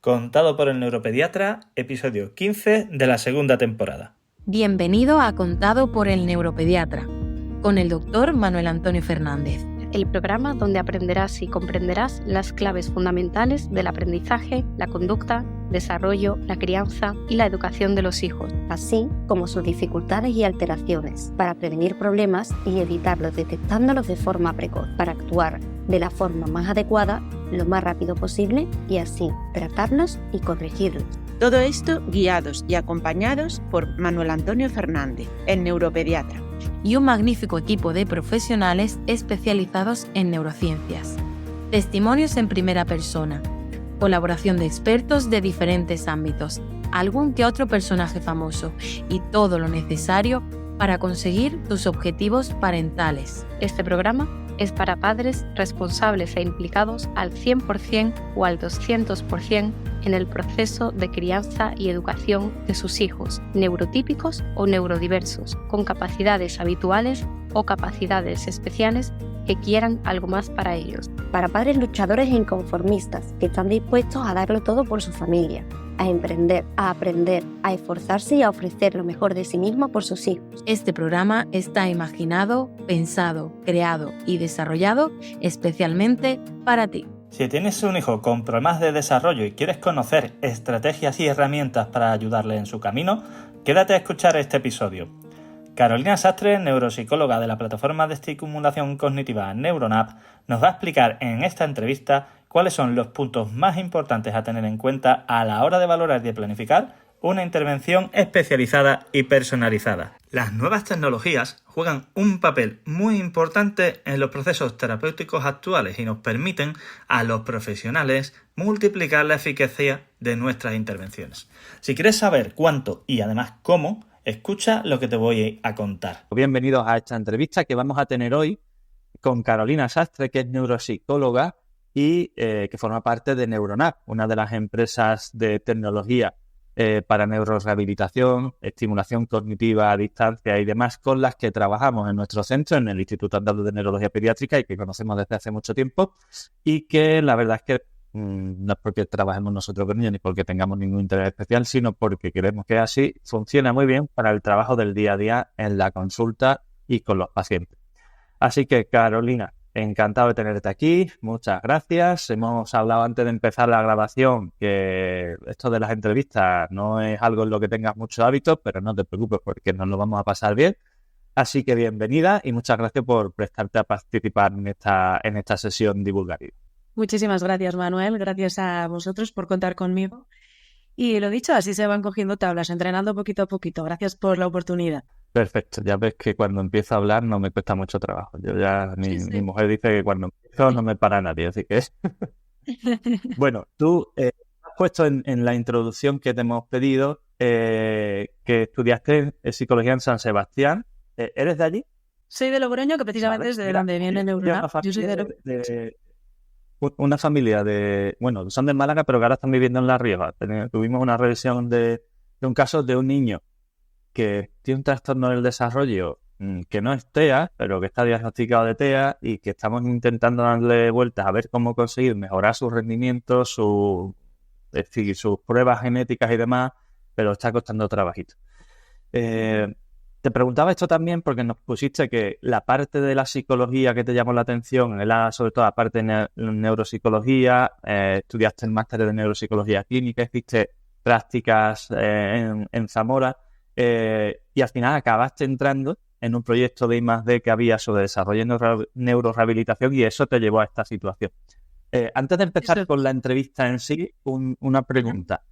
Contado por el neuropediatra, episodio 15 de la segunda temporada. Bienvenido a Contado por el neuropediatra, con el doctor Manuel Antonio Fernández. El programa donde aprenderás y comprenderás las claves fundamentales del aprendizaje, la conducta, desarrollo, la crianza y la educación de los hijos, así como sus dificultades y alteraciones, para prevenir problemas y evitarlos detectándolos de forma precoz, para actuar de la forma más adecuada, lo más rápido posible y así tratarlos y corregirlos. Todo esto guiados y acompañados por Manuel Antonio Fernández, el neuropediatra. Y un magnífico equipo de profesionales especializados en neurociencias. Testimonios en primera persona, colaboración de expertos de diferentes ámbitos, algún que otro personaje famoso y todo lo necesario para conseguir tus objetivos parentales. Este programa es para padres responsables e implicados al 100% o al 200% en el proceso de crianza y educación de sus hijos, neurotípicos o neurodiversos, con capacidades habituales o capacidades especiales que quieran algo más para ellos. Para padres luchadores e inconformistas que están dispuestos a darlo todo por su familia, a emprender, a aprender, a esforzarse y a ofrecer lo mejor de sí mismo por sus hijos. Este programa está imaginado, pensado, creado y desarrollado especialmente para ti. Si tienes un hijo con problemas de desarrollo y quieres conocer estrategias y herramientas para ayudarle en su camino, quédate a escuchar este episodio. Carolina Sastre, neuropsicóloga de la plataforma de estimulación cognitiva NeuroNap, nos va a explicar en esta entrevista cuáles son los puntos más importantes a tener en cuenta a la hora de valorar y de planificar una intervención especializada y personalizada. Las nuevas tecnologías juegan un papel muy importante en los procesos terapéuticos actuales y nos permiten a los profesionales multiplicar la eficacia de nuestras intervenciones. Si quieres saber cuánto y además cómo, escucha lo que te voy a contar. Bienvenidos a esta entrevista que vamos a tener hoy con Carolina Sastre, que es neuropsicóloga y que forma parte de NeuroNap, una de las empresas de tecnología para neurorehabilitación, estimulación cognitiva a distancia y demás con las que trabajamos en nuestro centro, en el Instituto Andaluz de Neurología Pediátrica y que conocemos desde hace mucho tiempo y que la verdad es que no es porque trabajemos nosotros con ellos ni porque tengamos ningún interés especial, sino porque queremos que así funcione muy bien para el trabajo del día a día en la consulta y con los pacientes. Así que, Carolina, encantado de tenerte aquí, muchas gracias. Hemos hablado antes de empezar la grabación que esto de las entrevistas no es algo en lo que tengas mucho hábito, pero no te preocupes porque nos lo vamos a pasar bien. Así que bienvenida y muchas gracias por prestarte a participar en esta sesión divulgativa. Muchísimas gracias, Manuel. Gracias a vosotros por contar conmigo. Y lo dicho, así se van cogiendo tablas, entrenando poquito a poquito. Gracias por la oportunidad. Perfecto. Ya ves que cuando empiezo a hablar no me cuesta mucho trabajo. Yo ya, mi mujer dice que cuando empiezo no me para nadie, así que... Bueno, tú has puesto en la introducción que te hemos pedido que estudiaste psicología en San Sebastián. ¿Eres de allí? Soy de Logroño, que precisamente es de donde viene NeuroNap. Yo soy de una familia bueno, son de Málaga, pero que ahora están viviendo en La Rioja. Tuvimos una revisión de un caso de un niño que tiene un trastorno del desarrollo que no es TEA, pero que está diagnosticado de TEA y que estamos intentando darle vueltas a ver cómo conseguir mejorar su rendimiento, sus pruebas genéticas y demás, pero está costando trabajito. Te preguntaba esto también porque nos pusiste que la parte de la psicología que te llamó la atención era sobre todo la parte de neuropsicología, estudiaste el máster de neuropsicología clínica, hiciste prácticas en Zamora y al final acabaste entrando en un proyecto de I+D que había sobre desarrollo de neurorehabilitación y eso te llevó a esta situación. Antes de empezar con la entrevista en sí, una pregunta.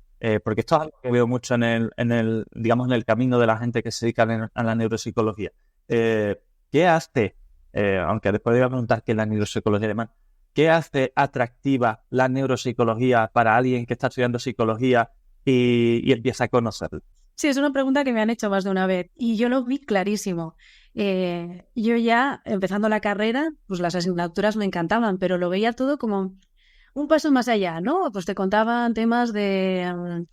Porque esto es algo que veo mucho en el camino de la gente que se dedica a la neuropsicología. ¿Qué hace, aunque después voy a preguntar qué es la neuropsicología alemán, qué hace atractiva la neuropsicología para alguien que está estudiando psicología y empieza a conocerla? Sí, es una pregunta que me han hecho más de una vez y yo lo vi clarísimo. Yo ya, empezando la carrera, pues las asignaturas me encantaban, pero lo veía todo como un paso más allá, ¿no? Pues te contaban temas de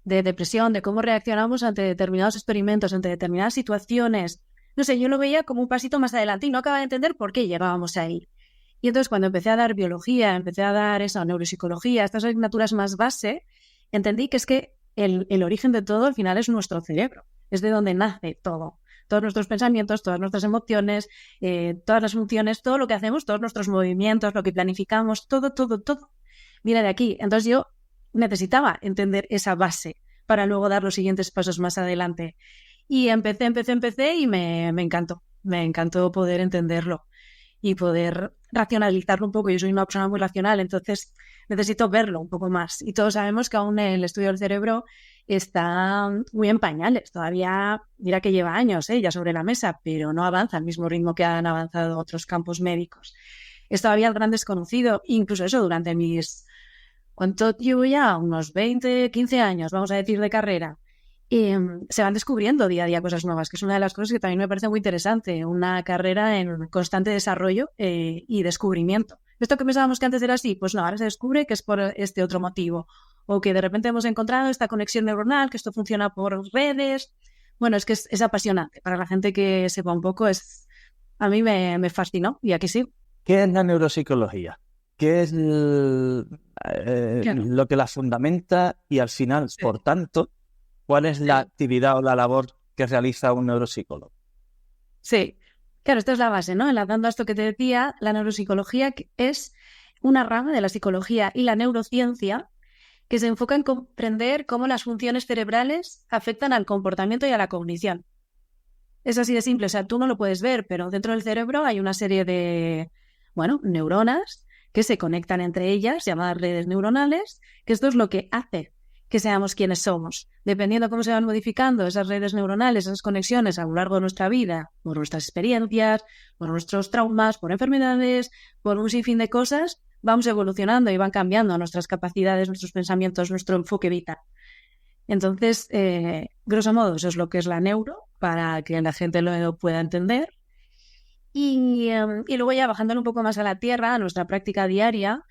depresión, de cómo reaccionamos ante determinados experimentos, ante determinadas situaciones. No sé, yo lo veía como un pasito más adelante y no acababa de entender por qué llegábamos ahí. Y entonces cuando empecé a dar biología, empecé a dar neuropsicología, estas asignaturas más base, entendí que es que el origen de todo al final es nuestro cerebro, es de donde nace todo. Todos nuestros pensamientos, todas nuestras emociones, todas las funciones, todo lo que hacemos, todos nuestros movimientos, lo que planificamos, todo viene de aquí. Entonces yo necesitaba entender esa base para luego dar los siguientes pasos más adelante. Y empecé y me encantó. Me encantó poder entenderlo y poder racionalizarlo un poco. Yo soy una persona muy racional, entonces necesito verlo un poco más. Y todos sabemos que aún el estudio del cerebro está muy en pañales. Todavía, mira que lleva años ya sobre la mesa, pero no avanza al mismo ritmo que han avanzado otros campos médicos. Es todavía el gran desconocido, incluso eso durante mis... ¿Cuánto llevo ya? Unos 20, 15 años, vamos a decir, de carrera. Y se van descubriendo día a día cosas nuevas, que es una de las cosas que también me parece muy interesante, una carrera en constante desarrollo y descubrimiento. ¿Esto que pensábamos que antes era así? Pues no, ahora se descubre que es por este otro motivo, o que de repente hemos encontrado esta conexión neuronal, que esto funciona por redes. Bueno, es que es apasionante. Para la gente que sepa un poco, a mí me fascinó y aquí sí. ¿Qué es la neuropsicología? ¿Qué es lo que la fundamenta? Y al final, por tanto, ¿cuál es la actividad o la labor que realiza un neuropsicólogo? Sí, claro, esta es la base, ¿no? Enlazando a esto que te decía, la neuropsicología es una rama de la psicología y la neurociencia que se enfoca en comprender cómo las funciones cerebrales afectan al comportamiento y a la cognición. Es así de simple, o sea, tú no lo puedes ver, pero dentro del cerebro hay una serie de, neuronas que se conectan entre ellas, llamadas redes neuronales, que esto es lo que hace que seamos quienes somos. Dependiendo de cómo se van modificando esas redes neuronales, esas conexiones a lo largo de nuestra vida, por nuestras experiencias, por nuestros traumas, por enfermedades, por un sinfín de cosas, vamos evolucionando y van cambiando nuestras capacidades, nuestros pensamientos, nuestro enfoque vital. Entonces, grosso modo, eso es lo que es la neuro, para que la gente lo pueda entender. Y luego ya bajándolo un poco más a la tierra, a nuestra práctica diaria,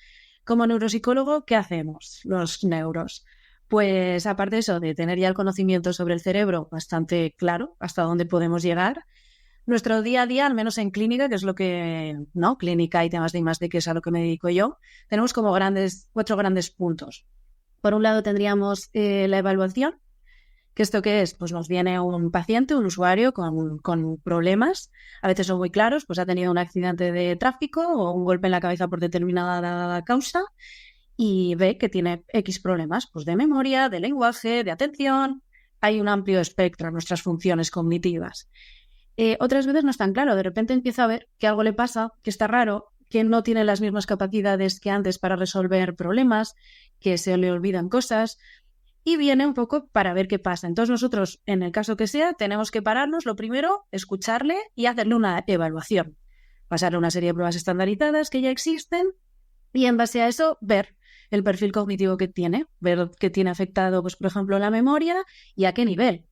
como neuropsicólogo, ¿qué hacemos los neuros? Pues aparte de eso, de tener ya el conocimiento sobre el cerebro bastante claro, hasta dónde podemos llegar, nuestro día a día, al menos en clínica, que es lo que, ¿no? Clínica y temas de I+D, que es a lo que me dedico yo, tenemos como 4 grandes puntos. Por un lado tendríamos la evaluación, ¿que esto qué es? Pues nos viene un paciente, un usuario con problemas, a veces son muy claros, pues ha tenido un accidente de tráfico o un golpe en la cabeza por determinada causa y ve que tiene X problemas, pues de memoria, de lenguaje, de atención. Hay un amplio espectro en nuestras funciones cognitivas. Otras veces no es tan claro, de repente empieza a ver que algo le pasa, que está raro, que no tiene las mismas capacidades que antes para resolver problemas, que se le olvidan cosas, y viene un poco para ver qué pasa. Entonces nosotros, en el caso que sea, tenemos que pararnos, lo primero, escucharle y hacerle una evaluación. Pasarle una serie de pruebas estandarizadas que ya existen y en base a eso ver el perfil cognitivo que tiene, ver qué tiene afectado, pues por ejemplo, la memoria y a qué nivel.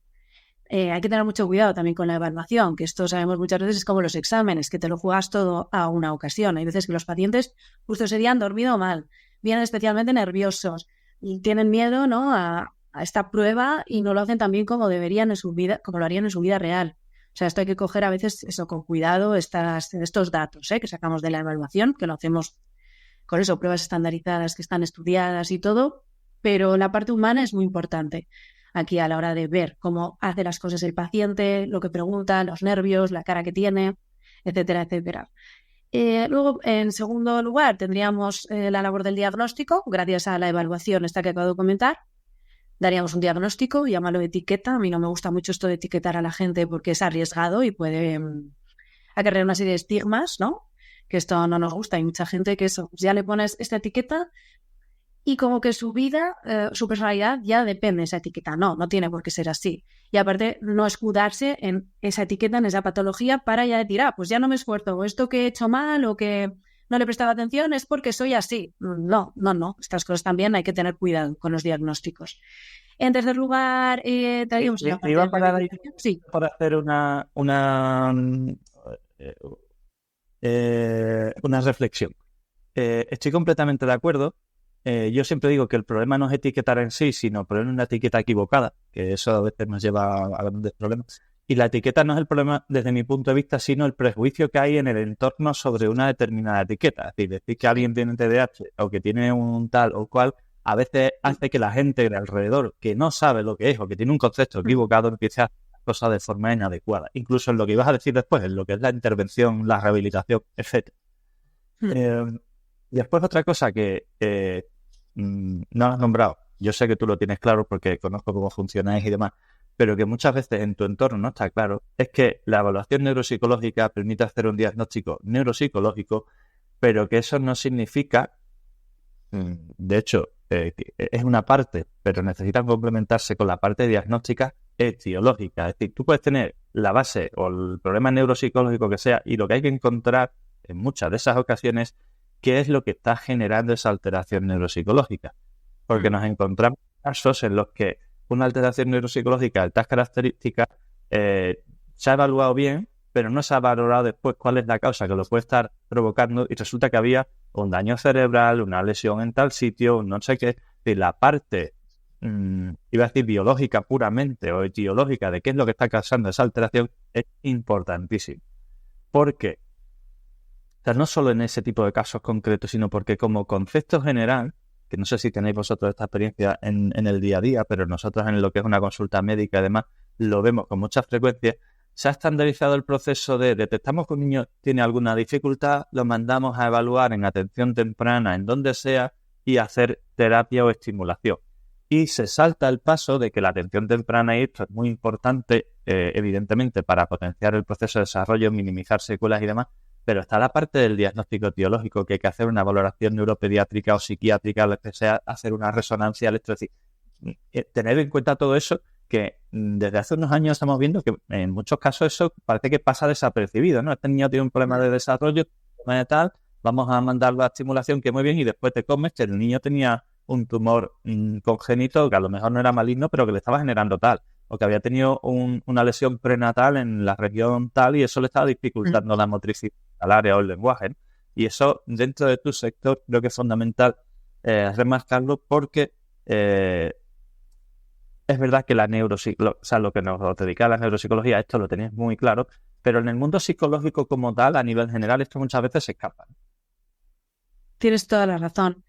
Hay que tener mucho cuidado también con la evaluación, que esto sabemos muchas veces es como los exámenes, que te lo juegas todo a una ocasión. Hay veces que los pacientes justo ese día han dormido mal, vienen especialmente nerviosos y tienen miedo, ¿no?, a esta prueba y no lo hacen tan bien como deberían en su vida, como lo harían en su vida real. O sea, esto hay que coger a veces eso con cuidado, estos datos que sacamos de la evaluación, que lo hacemos con eso, pruebas estandarizadas que están estudiadas y todo, pero la parte humana es muy importante aquí a la hora de ver cómo hace las cosas el paciente, lo que pregunta, los nervios, la cara que tiene, etcétera, etcétera. Luego, en segundo lugar, tendríamos la labor del diagnóstico, gracias a la evaluación esta que acabo de comentar. Daríamos un diagnóstico, llámalo etiqueta. A mí no me gusta mucho esto de etiquetar a la gente porque es arriesgado y puede acarrear una serie de estigmas, ¿no? Que esto no nos gusta. Hay mucha gente que eso, ya le pones esta etiqueta y como que su vida, su personalidad ya depende de esa etiqueta. No tiene por qué ser así. Y aparte, no escudarse en esa etiqueta, en esa patología, para ya decir, pues ya no me esfuerzo, o esto que he hecho mal o que no le he prestado atención es porque soy así. No. Estas cosas también hay que tener cuidado con los diagnósticos. En tercer lugar, traíamos... Iba a parar ahí sí. para hacer una reflexión. Estoy completamente de acuerdo. Yo siempre digo que el problema no es etiquetar en sí, sino poner una etiqueta equivocada, que eso a veces nos lleva a grandes problemas. Y la etiqueta no es el problema desde mi punto de vista, sino el prejuicio que hay en el entorno sobre una determinada etiqueta. Es decir que alguien tiene TDAH o que tiene un tal o cual a veces hace que la gente de alrededor que no sabe lo que es o que tiene un concepto equivocado empiece a hacer cosas de forma inadecuada. Incluso en lo que ibas a decir después, en lo que es la intervención, la rehabilitación, etc. Y después otra cosa que no has nombrado, yo sé que tú lo tienes claro porque conozco cómo funcionáis y demás, pero que muchas veces en tu entorno no está claro, es que la evaluación neuropsicológica permite hacer un diagnóstico neuropsicológico, pero que eso no significa, de hecho, es una parte, pero necesitan complementarse con la parte diagnóstica etiológica. Es decir, tú puedes tener la base o el problema neuropsicológico que sea, y lo que hay que encontrar en muchas de esas ocasiones, qué es lo que está generando esa alteración neuropsicológica. Porque nos encontramos casos en los que una alteración neuropsicológica de estas características se ha evaluado bien, pero no se ha valorado después cuál es la causa que lo puede estar provocando, y resulta que había un daño cerebral, una lesión en tal sitio, no sé qué, de la parte, iba a decir biológica puramente o etiológica de qué es lo que está causando esa alteración, es importantísimo. Porque, o sea, no solo en ese tipo de casos concretos, sino porque como concepto general, que no sé si tenéis vosotros esta experiencia en el día a día, pero nosotros en lo que es una consulta médica, además, lo vemos con mucha frecuencia. Se ha estandarizado el proceso de detectamos que un niño tiene alguna dificultad, lo mandamos a evaluar en atención temprana, en donde sea, y hacer terapia o estimulación. Y se salta el paso de que la atención temprana, y esto es muy importante, evidentemente, para potenciar el proceso de desarrollo, minimizar secuelas y demás, pero está la parte del diagnóstico etiológico, que hay que hacer una valoración neuropediátrica o psiquiátrica, lo que sea, hacer una resonancia electro, es decir, tener en cuenta todo eso, que desde hace unos años estamos viendo que en muchos casos eso parece que pasa desapercibido, ¿no? Este niño tiene un problema de desarrollo, tal, vamos a mandarlo a estimulación, que muy bien, y después te comes que el niño tenía un tumor congénito que a lo mejor no era maligno, pero que le estaba generando tal, o que había tenido una lesión prenatal en la región tal, y eso le estaba dificultando la motricidad al área o el lenguaje, ¿no? Y eso dentro de tu sector creo que es fundamental remarcarlo, porque es verdad que la neuropsicología, o sea, lo que nos dedica a la neuropsicología, esto lo tenéis muy claro, pero en el mundo psicológico como tal, a nivel general, esto muchas veces se escapa. Tienes toda la razón.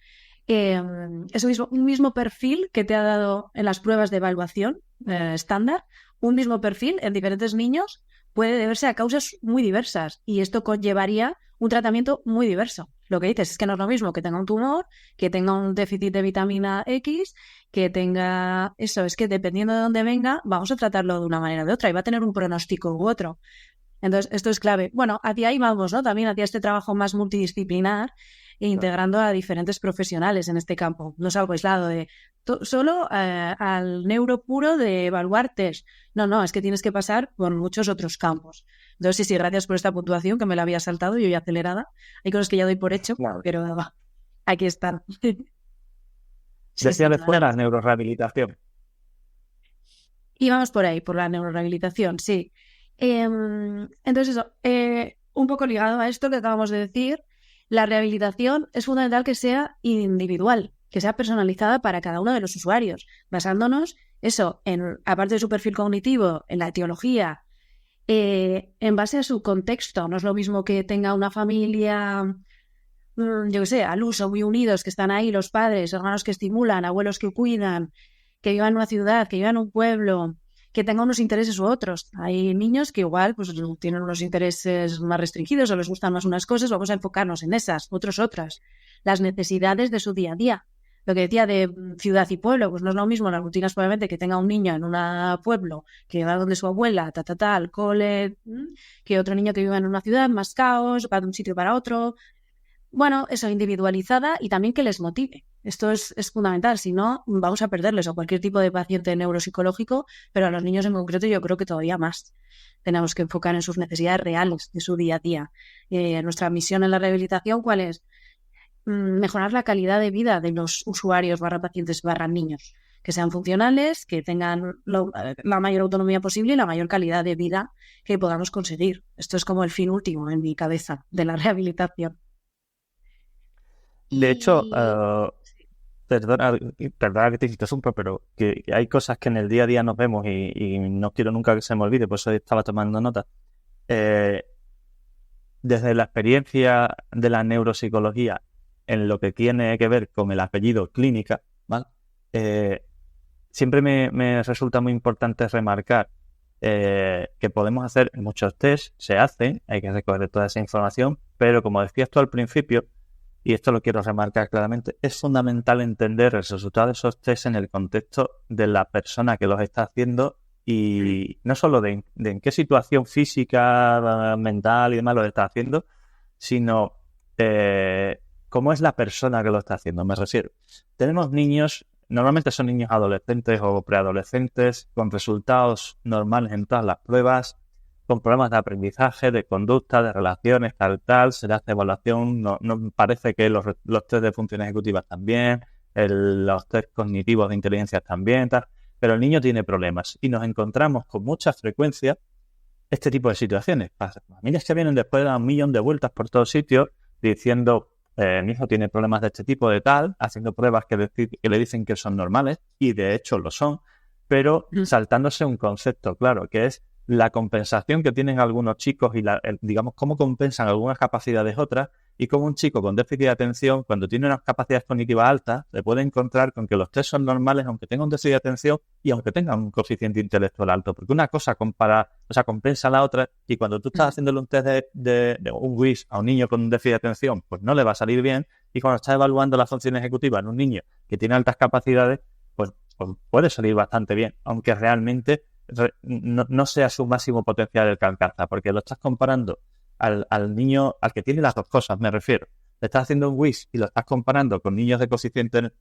Eso mismo, un mismo perfil que te ha dado en las pruebas de evaluación estándar, un mismo perfil en diferentes niños puede deberse a causas muy diversas, y esto conllevaría un tratamiento muy diverso. Lo que dices es que no es lo mismo que tenga un tumor, que tenga un déficit de vitamina X, que tenga eso, es que dependiendo de dónde venga, vamos a tratarlo de una manera o de otra, y va a tener un pronóstico u otro. Entonces, esto es clave. Bueno, hacia ahí vamos, ¿no? También hacia este trabajo más multidisciplinar e integrando a diferentes profesionales en este campo. No es algo aislado de solo al neuro puro de evaluar test. No, es que tienes que pasar por muchos otros campos. Entonces, sí, gracias por esta puntuación que me la había saltado, yo ya acelerada. Hay cosas que ya doy por hecho, claro, pero aquí están. Decía después la neurorehabilitación. Y vamos por ahí, por la neurorehabilitación, sí. Entonces eso, un poco ligado a esto que acabamos de decir, la rehabilitación es fundamental que sea individual, que sea personalizada para cada uno de los usuarios, basándonos eso, aparte de su perfil cognitivo, en la etiología, en base a su contexto. No es lo mismo que tenga una familia, yo qué sé, al uso, muy unidos, que están ahí los padres, hermanos que estimulan, abuelos que cuidan, que vivan en una ciudad, que vivan en un pueblo, que tengan unos intereses u otros. Hay niños que igual pues tienen unos intereses más restringidos o les gustan más unas cosas, vamos a enfocarnos en esas, otros otras. Las necesidades de su día a día. Lo que decía de ciudad y pueblo, pues no es lo mismo las rutinas probablemente que tenga un niño en un pueblo que va donde su abuela, al cole, que otro niño que viva en una ciudad, más caos, va de un sitio para otro. Bueno, eso, individualizada, y también que les motive. Esto es fundamental, si no vamos a perderles a cualquier tipo de paciente neuropsicológico, pero a los niños en concreto yo creo que todavía más. Tenemos que enfocar en sus necesidades reales de su día a día. Nuestra misión en la rehabilitación, ¿cuál es? Mejorar la calidad de vida de los usuarios /pacientes /niños, que sean funcionales, que tengan la mayor autonomía posible y la mayor calidad de vida que podamos conseguir. Esto es como el fin último en mi cabeza de la rehabilitación. De hecho, perdona que te interrumpa, pero que hay cosas que en el día a día nos vemos y no quiero nunca que se me olvide, por eso estaba tomando nota. Desde la experiencia de la neuropsicología en lo que tiene que ver con el apellido clínica, siempre me resulta muy importante remarcar que podemos hacer muchos test, se hacen, hay que recoger toda esa información, pero como decías tú al principio, y esto lo quiero remarcar claramente, es fundamental entender el resultado de esos test en el contexto de la persona que los está haciendo y no solo de en qué situación física, mental y demás lo está haciendo, sino cómo es la persona que lo está haciendo, me refiero. Tenemos niños, normalmente son niños adolescentes o preadolescentes con resultados normales en todas las pruebas, con problemas de aprendizaje, de conducta, de relaciones, tal, se le hace evaluación, no parece que los test de funciones ejecutivas también, los test cognitivos de inteligencia también, tal, pero el niño tiene problemas y nos encontramos con mucha frecuencia este tipo de situaciones. Familias que vienen después de dar un millón de vueltas por todos sitios diciendo mi hijo tiene problemas de este tipo de tal, haciendo pruebas que le dicen que son normales y de hecho lo son, pero saltándose un concepto claro que es la compensación que tienen algunos chicos y digamos cómo compensan algunas capacidades otras y cómo un chico con déficit de atención cuando tiene unas capacidades cognitivas altas se puede encontrar con que los test son normales aunque tenga un déficit de atención y aunque tenga un coeficiente intelectual alto, porque una cosa compensa a la otra y cuando tú estás haciéndole un test de un WIS a un niño con un déficit de atención pues no le va a salir bien y cuando estás evaluando la función ejecutiva en un niño que tiene altas capacidades pues puede salir bastante bien, aunque realmente no sea su máximo potencial el que alcanza, porque lo estás comparando al niño, al que tiene las dos cosas, me refiero. Le estás haciendo un WIS y lo estás comparando con niños de coeficiente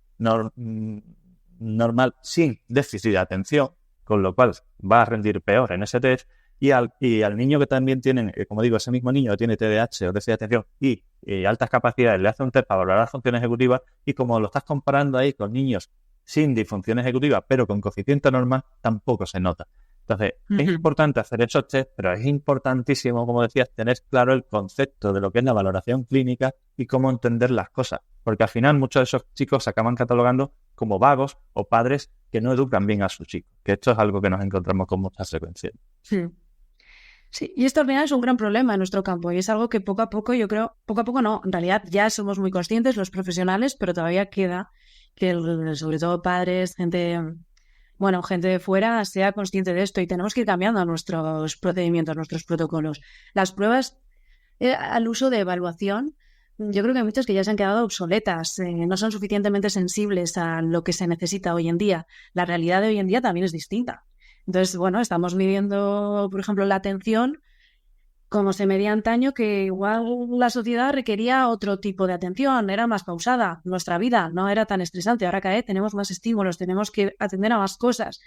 normal sin déficit de atención, con lo cual va a rendir peor en ese test, y al niño que también tiene, como digo, ese mismo niño que tiene TDAH o déficit de atención y altas capacidades, le hace un test para valorar funciones ejecutivas y como lo estás comparando ahí con niños sin disfunción ejecutiva, pero con coeficiente normal, tampoco se nota. Entonces, es importante hacer esos test, pero es importantísimo, como decías, tener claro el concepto de lo que es la valoración clínica y cómo entender las cosas. Porque al final muchos de esos chicos se acaban catalogando como vagos o padres que no educan bien a sus chicos. Que esto es algo que nos encontramos con mucha frecuencia. Sí, y esto al final es un gran problema en nuestro campo y es algo que poco a poco, yo creo, poco a poco no, en realidad ya somos muy conscientes los profesionales, pero todavía queda que sobre todo padres, gente de fuera sea consciente de esto y tenemos que ir cambiando nuestros procedimientos, nuestros protocolos. Las pruebas al uso de evaluación, yo creo que hay muchas que ya se han quedado obsoletas, no son suficientemente sensibles a lo que se necesita hoy en día. La realidad de hoy en día también es distinta. Entonces, bueno, estamos midiendo, por ejemplo, la atención como se medía antaño, que igual la sociedad requería otro tipo de atención, era más pausada, nuestra vida no era tan estresante, ahora cada vez tenemos más estímulos, tenemos que atender a más cosas.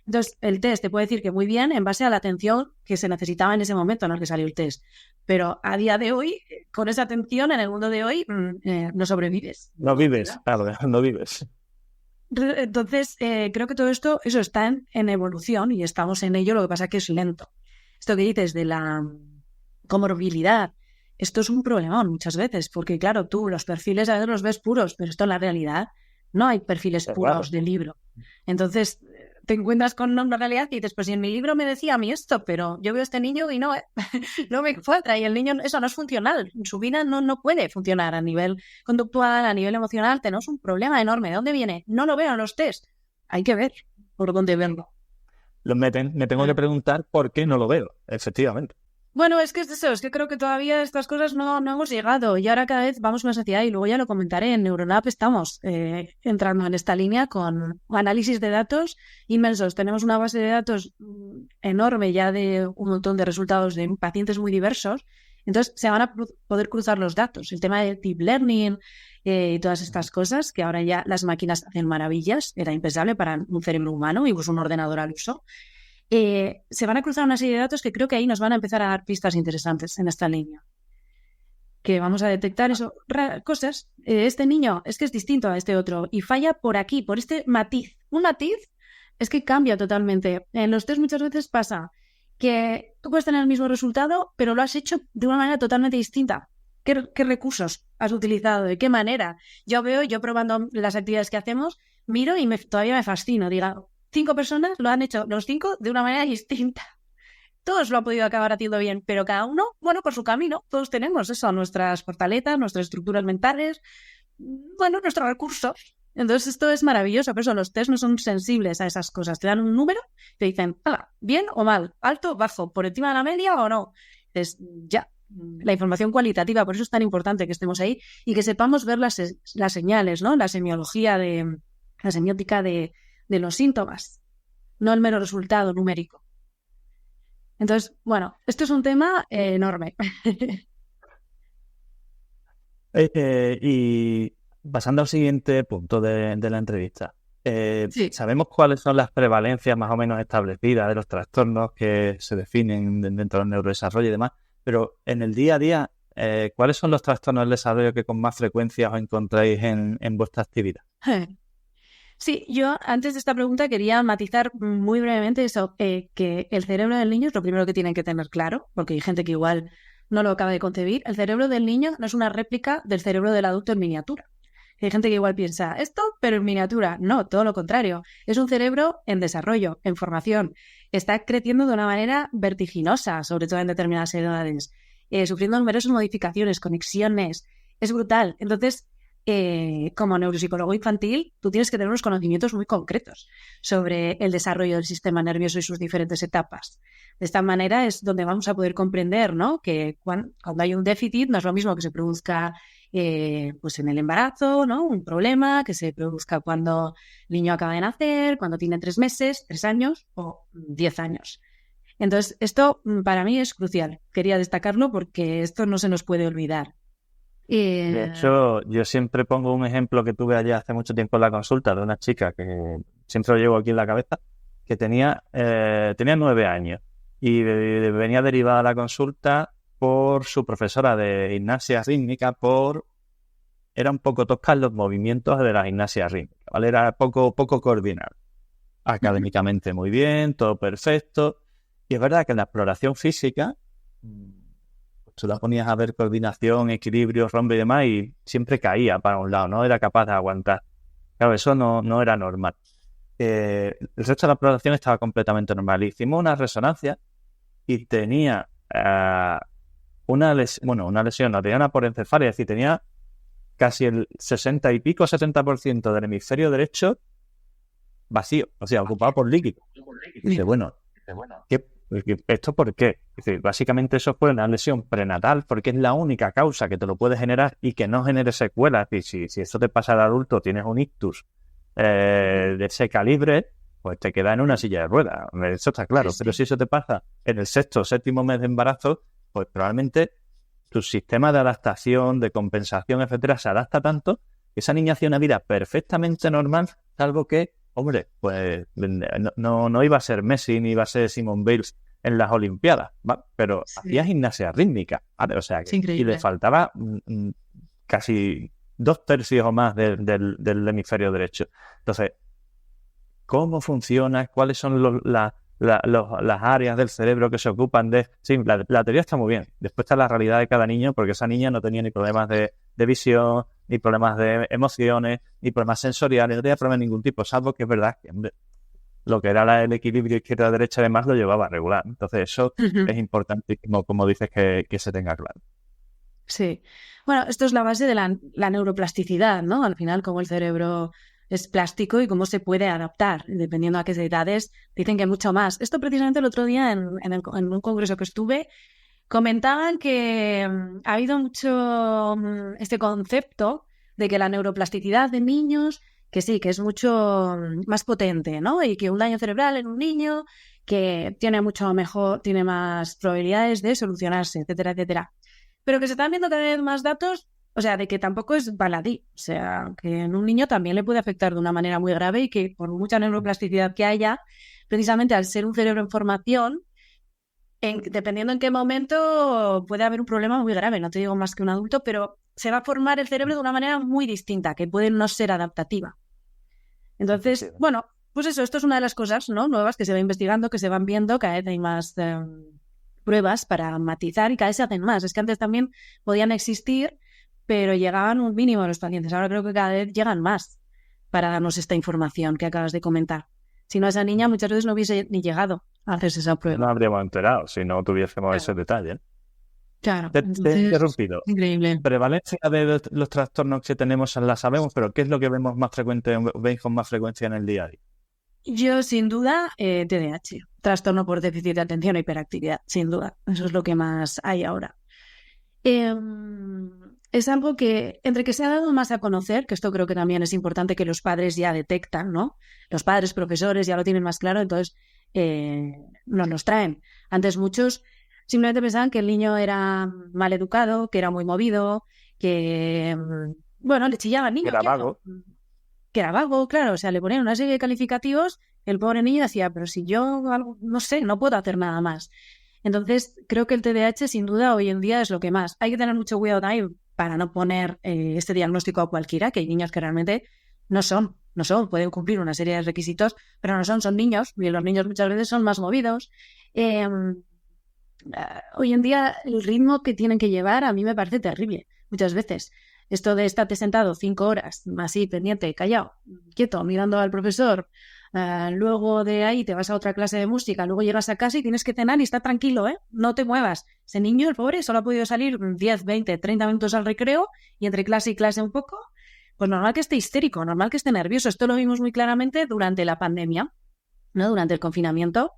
Entonces, el test te puede decir que muy bien en base a la atención que se necesitaba en ese momento en el que salió el test. Pero a día de hoy, con esa atención, en el mundo de hoy, no sobrevives. No vives, claro, no vives. Entonces, creo que todo esto, eso está en evolución y estamos en ello, lo que pasa es que es lento. Esto que dices de la comorbilidad, esto es un problema muchas veces, porque claro, tú los perfiles a veces los ves puros, pero esto en la realidad no hay perfiles puros de libro. Entonces te encuentras con una realidad y dices, pues si en mi libro me decía a mí esto, pero yo veo a este niño y no me cuadra, y el niño, eso no es funcional, su vida no puede funcionar a nivel conductual, a nivel emocional, tenemos un problema enorme. ¿De dónde viene? No lo veo en los test, hay que ver por dónde verlo. Me tengo que preguntar por qué no lo veo, efectivamente. Bueno, es que es eso, es que creo que todavía estas cosas no hemos llegado y ahora cada vez vamos más hacia ahí. Luego ya lo comentaré, en Neuronap estamos entrando en esta línea con análisis de datos inmensos. Tenemos una base de datos enorme ya de un montón de resultados de pacientes muy diversos. Entonces se van a poder cruzar los datos. El tema de deep learning y todas estas cosas que ahora ya las máquinas hacen maravillas, era impensable para un cerebro humano y pues un ordenador al uso. Se van a cruzar una serie de datos que creo que ahí nos van a empezar a dar pistas interesantes en esta línea. Que vamos a detectar cosas. Este niño es que es distinto a este otro y falla por aquí, por este matiz. Un matiz es que cambia totalmente. En los test muchas veces pasa que tú puedes tener el mismo resultado, pero lo has hecho de una manera totalmente distinta. ¿Qué recursos has utilizado? ¿De qué manera? Yo probando las actividades que hacemos, miro y todavía me fascino. Digo, 5 personas lo han hecho, los 5, de una manera distinta. Todos lo han podido acabar haciendo bien, pero cada uno, bueno, por su camino. Todos tenemos eso, nuestras fortalezas, nuestras estructuras mentales, bueno, nuestros recursos. Entonces esto es maravilloso, por eso los test no son sensibles a esas cosas. Te dan un número, te dicen, bien o mal, alto, bajo, por encima de la media o no. Entonces ya, la información cualitativa, por eso es tan importante que estemos ahí y que sepamos ver las señales, ¿no? La semiología la semiótica de los síntomas, no el mero resultado numérico. Entonces, bueno, esto es un tema enorme. Y pasando al siguiente punto de la entrevista, Sí. ¿sabemos cuáles son las prevalencias más o menos establecidas de los trastornos que se definen dentro del neurodesarrollo y demás? Pero en el día a día, ¿cuáles son los trastornos del desarrollo que con más frecuencia os encontráis en vuestra actividad? Sí, yo antes de esta pregunta quería matizar muy brevemente eso, que el cerebro del niño es lo primero que tienen que tener claro, porque hay gente que igual no lo acaba de concebir. El cerebro del niño no es una réplica del cerebro del adulto en miniatura. Hay gente que igual piensa esto, pero en miniatura. No, todo lo contrario. Es un cerebro en desarrollo, en formación. Está creciendo de una manera vertiginosa, sobre todo en determinadas edades, sufriendo numerosas modificaciones, conexiones. Es brutal. Entonces, como neuropsicólogo infantil, tú tienes que tener unos conocimientos muy concretos sobre el desarrollo del sistema nervioso y sus diferentes etapas. De esta manera es donde vamos a poder comprender, ¿no?, que cuando hay un déficit no es lo mismo que se produzca pues en el embarazo, ¿no?, un problema que se produzca cuando el niño acaba de nacer, cuando tiene 3 meses, 3 años o 10 años. Entonces, esto para mí es crucial. Quería destacarlo porque esto no se nos puede olvidar. De hecho, yo siempre pongo un ejemplo que tuve allá hace mucho tiempo en la consulta de una chica que siempre lo llevo aquí en la cabeza, que tenía 9 años y venía derivada a la consulta por su profesora de gimnasia rítmica era un poco tosca en los movimientos de la gimnasia rítmica, ¿vale? Era poco coordinado. Académicamente muy bien, todo perfecto. Y es verdad que en la exploración física tú la ponías a ver coordinación, equilibrio, rombo y demás y siempre caía para un lado, no era capaz de aguantar. Claro, eso no era normal. El resto de la exploración estaba completamente normal. Hicimos una resonancia y tenía una lesión, no tenía una porencefalia, es decir, tenía casi el 60 y pico, 70% del hemisferio derecho vacío, o sea, ocupado por líquido. Y dice, bueno, ¿esto por qué? Es decir, básicamente eso fue una lesión prenatal porque es la única causa que te lo puede generar y que no genere secuelas. Es decir, si esto te pasa al adulto, tienes un ictus de ese calibre, pues te queda en una silla de ruedas. Eso está claro. Sí. Pero si eso te pasa en el 6º o 7º mes de embarazo, pues probablemente tu sistema de adaptación, de compensación, etcétera, se adapta tanto que esa niña hacía una vida perfectamente normal, salvo que, hombre, pues no iba a ser Messi ni iba a ser Simone Biles en las Olimpiadas, ¿vale? Pero hacía gimnasia rítmica, ¿vale? O sea, y le faltaba casi 2/3 o más del hemisferio derecho. Entonces, ¿cómo funciona? ¿Cuáles son las áreas del cerebro que se ocupan de...? Sí, la teoría está muy bien. Después está la realidad de cada niño, porque esa niña no tenía ni problemas de visión, ni problemas de emociones, ni problemas sensoriales, no tenía problemas de ningún tipo, salvo que es verdad que, hombre, lo que era el equilibrio izquierda-derecha además lo llevaba regular. Entonces eso es importantísimo, como dices, que se tenga claro. Sí. Bueno, esto es la base de la neuroplasticidad, ¿no? Al final, cómo el cerebro es plástico y cómo se puede adaptar, dependiendo a qué edades. Dicen que mucho más. Esto precisamente el otro día en un congreso que estuve, comentaban que ha habido mucho este concepto de que la neuroplasticidad de niños, que sí, que es mucho más potente, ¿no? Y que un daño cerebral en un niño que tiene más probabilidades de solucionarse, etcétera, etcétera. Pero que se están viendo cada vez más datos, o sea, de que tampoco es baladí. O sea, que en un niño también le puede afectar de una manera muy grave y que por mucha neuroplasticidad que haya, precisamente al ser un cerebro en formación, dependiendo en qué momento puede haber un problema muy grave. No te digo más que un adulto, pero se va a formar el cerebro de una manera muy distinta, que puede no ser adaptativa. Entonces, bueno, pues eso, esto es una de las cosas, ¿no?, nuevas que se va investigando, que se van viendo, cada vez hay más pruebas para matizar y cada vez se hacen más. Es que antes también podían existir, pero llegaban un mínimo a los pacientes. Ahora creo que cada vez llegan más para darnos esta información que acabas de comentar. Si no, esa niña muchas veces no hubiese ni llegado a hacerse esa prueba. No habríamos enterado si no tuviésemos ese detalle. Claro, Te he entonces, interrumpido. increíble. Prevalencia de los trastornos que tenemos la sabemos, pero ¿qué es lo que vemos más frecuente, veis con más frecuencia en el día a día? Yo, sin duda, TDAH, trastorno por déficit de atención e hiperactividad, sin duda. Eso es lo que más hay ahora. Es algo que, entre que se ha dado más a conocer, que esto creo que también es importante que los padres ya detectan, ¿no? Los padres, profesores ya lo tienen más claro, entonces nos los traen. Antes muchos simplemente pensaban que el niño era mal educado, que era muy movido, que, bueno, le chillaban niño. Era vago. Que era vago, claro, o sea, le ponían una serie de calificativos, el pobre niño decía, pero si yo, no sé, no puedo hacer nada más. Entonces, creo que el TDAH, sin duda, hoy en día es lo que más. Hay que tener mucho cuidado también para no poner este diagnóstico a cualquiera, que hay niños que realmente no son, pueden cumplir una serie de requisitos, pero no son niños, y los niños muchas veces son más movidos. Hoy en día, el ritmo que tienen que llevar a mí me parece terrible, muchas veces. Esto de estarte sentado 5 horas, así, pendiente, callado, quieto, mirando al profesor. Luego de ahí te vas a otra clase de música, luego llegas a casa y tienes que cenar y está tranquilo, ¿eh? No te muevas. Ese niño, el pobre, solo ha podido salir 10, 20, 30 minutos al recreo y entre clase y clase un poco. Pues normal que esté histérico, normal que esté nervioso. Esto lo vimos muy claramente durante la pandemia, ¿no? Durante el confinamiento.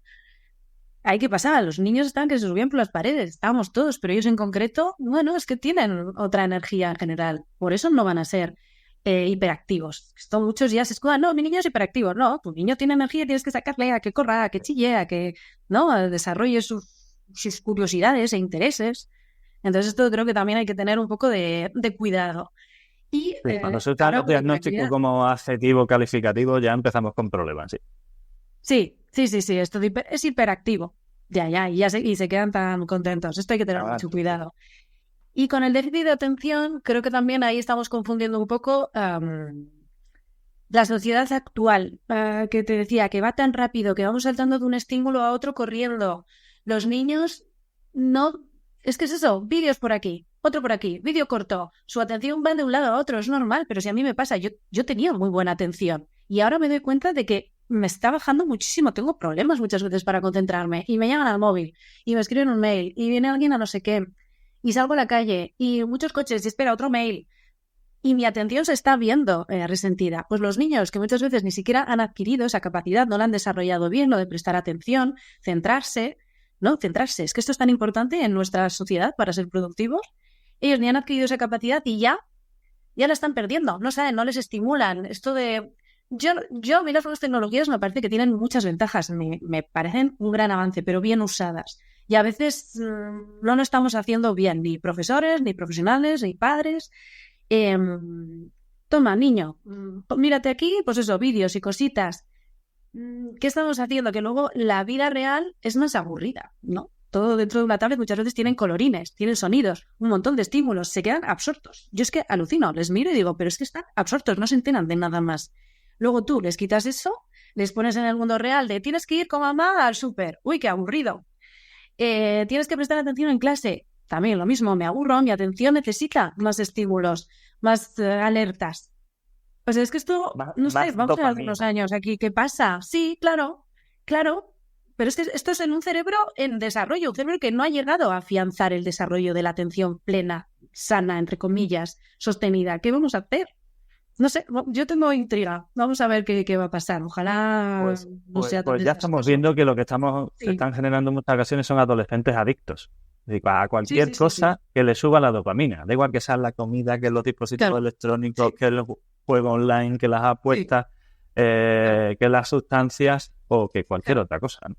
Ahí qué pasaba, los niños estaban que se subían por las paredes, estábamos todos, pero ellos en concreto, bueno, es que tienen otra energía en general, por eso no van a ser hiperactivos. Esto muchos ya se escudan, no, mi niño es hiperactivo, no, tu niño tiene energía, tienes que sacarle a que corra, a que chille, a que no, desarrolle sus curiosidades e intereses. Entonces esto creo que también hay que tener un poco de cuidado. Y Cuando se usa los diagnósticos como adjetivo calificativo ya empezamos con problemas, sí. Sí, esto es hiperactivo. Y se quedan tan contentos. Esto hay que tener mucho cuidado. Y con el déficit de atención, creo que también ahí estamos confundiendo un poco la sociedad actual, que te decía que va tan rápido, que vamos saltando de un estímulo a otro corriendo. Los niños no... Es que es eso, vídeos por aquí, otro por aquí, vídeo corto. Su atención va de un lado a otro, es normal, pero si a mí me pasa, yo tenía muy buena atención. Y ahora me doy cuenta de que me está bajando muchísimo, tengo problemas muchas veces para concentrarme y me llaman al móvil y me escriben un mail y viene alguien a no sé qué y salgo a la calle y muchos coches y espera otro mail y mi atención se está viendo resentida. Pues los niños que muchas veces ni siquiera han adquirido esa capacidad, no la han desarrollado bien, lo de prestar atención, centrarse, es que esto es tan importante en nuestra sociedad para ser productivos. Ellos ni han adquirido esa capacidad y ya la están perdiendo, no saben, no les estimulan. Esto de... Yo a mí las nuevas tecnologías me parece que tienen muchas ventajas, me parecen un gran avance, pero bien usadas. Y a veces no lo estamos haciendo bien, ni profesores, ni profesionales, ni padres. Toma, niño, mírate aquí, pues eso, vídeos y cositas. ¿Qué estamos haciendo? Que luego la vida real es más aburrida, ¿no? Todo dentro de una tablet muchas veces tienen colorines, tienen sonidos, un montón de estímulos, se quedan absortos. Yo es que alucino, les miro y digo, pero es que están absortos, no se enteran de nada más. Luego tú les quitas eso, les pones en el mundo real de tienes que ir con mamá al súper. Uy, qué aburrido. Tienes que prestar atención en clase. También lo mismo, me aburro, mi atención necesita más estímulos, más alertas. Pues es que esto, no sé, vamos a ver unos años aquí, ¿qué pasa? Sí, claro, pero es que esto es en un cerebro en desarrollo, un cerebro que no ha llegado a afianzar el desarrollo de la atención plena, sana, entre comillas, sostenida. ¿Qué vamos a hacer? No sé, yo tengo intriga. Vamos a ver qué va a pasar. Ojalá no sea tan Pues ya estamos viendo que lo que se están generando en muchas ocasiones son adolescentes adictos. A cualquier cosa que le suba la dopamina. Da igual que sea la comida, que los dispositivos electrónicos, que el juego online, que las apuestas, que las sustancias o que cualquier otra cosa, ¿no?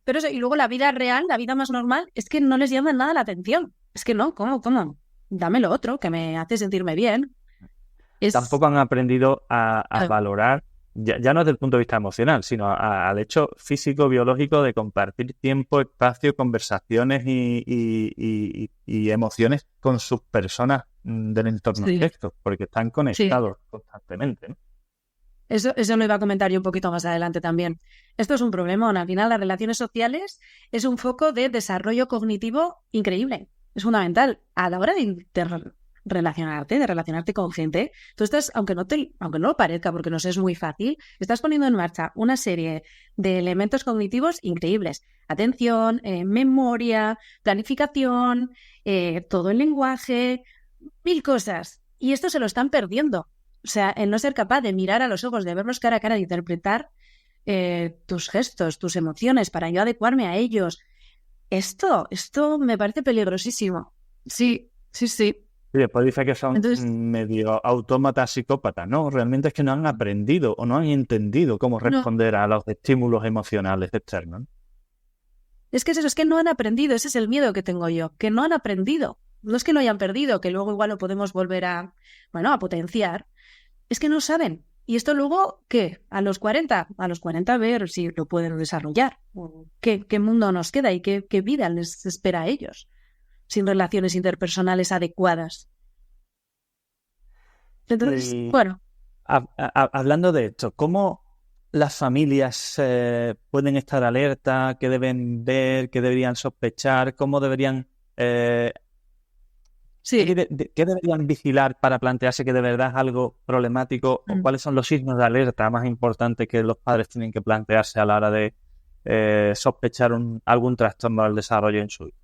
Pero eso, y luego la vida real, la vida más normal, es que no les llama nada la atención. Es que no, ¿cómo? Dame lo otro, que me hace sentirme bien. Tampoco han aprendido a valorar, ya no desde el punto de vista emocional, sino al hecho físico, biológico de compartir tiempo, espacio, conversaciones y emociones con sus personas del entorno directo, porque están conectados constantemente, ¿no? Eso lo iba a comentar yo un poquito más adelante también. Esto es un problemón. Al final, las relaciones sociales es un foco de desarrollo cognitivo increíble. Es fundamental a la hora de de relacionarte con gente. Tú estás, aunque no lo parezca, porque nos es muy fácil, estás poniendo en marcha una serie de elementos cognitivos increíbles. Atención, memoria, planificación, todo el lenguaje, 1000 cosas. Y esto se lo están perdiendo. O sea, el no ser capaz de mirar a los ojos, de verlos cara a cara, de interpretar tus gestos, tus emociones, para yo adecuarme a ellos. Esto me parece peligrosísimo. Sí. Y después dice que son Entonces, medio autómatas psicópatas, ¿no? Realmente es que no han aprendido o no han entendido cómo responder a los estímulos emocionales externos. es que es que no han aprendido, ese es el miedo que tengo yo, que no han aprendido. No es que lo hayan perdido, que luego igual lo podemos volver a potenciar. Es que no saben. Y esto luego, ¿qué? A los 40 ver si lo pueden desarrollar. ¿Qué mundo nos queda y qué vida les espera a ellos? Sin relaciones interpersonales adecuadas. Entonces, Y bueno, hablando de esto, ¿cómo las familias pueden estar alerta? ¿Qué deben ver? ¿Qué deberían sospechar? ¿Cómo deberían... sí. ¿Qué deberían vigilar para plantearse que de verdad es algo problemático? ¿O cuáles son los signos de alerta más importantes que los padres tienen que plantearse a la hora de sospechar algún trastorno del desarrollo en su hijo?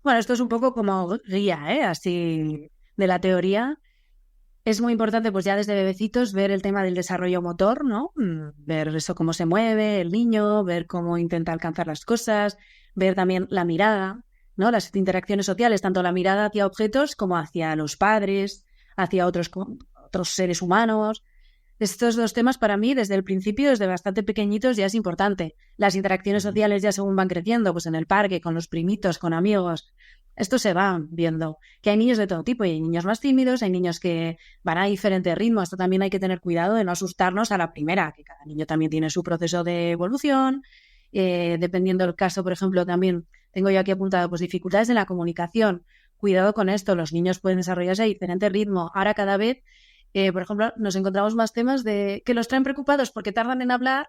Bueno, esto es un poco como guía, así de la teoría. Es muy importante, pues ya desde bebecitos, ver el tema del desarrollo motor, ¿no? Ver eso, cómo se mueve el niño, ver cómo intenta alcanzar las cosas, ver también la mirada, ¿no? Las interacciones sociales, tanto la mirada hacia objetos como hacia los padres, hacia otros seres humanos. Estos dos temas para mí, desde el principio, desde bastante pequeñitos, ya es importante. Las interacciones sociales ya según van creciendo, pues en el parque, con los primitos, con amigos, esto se va viendo. Que hay niños de todo tipo, y hay niños más tímidos, hay niños que van a diferente ritmo. Esto también hay que tener cuidado de no asustarnos a la primera, que cada niño también tiene su proceso de evolución. Dependiendo del caso, por ejemplo, también tengo yo aquí apuntado, pues dificultades en la comunicación. Cuidado con esto, los niños pueden desarrollarse a diferente ritmo. Ahora cada vez... por ejemplo, nos encontramos más temas de que los traen preocupados porque tardan en hablar,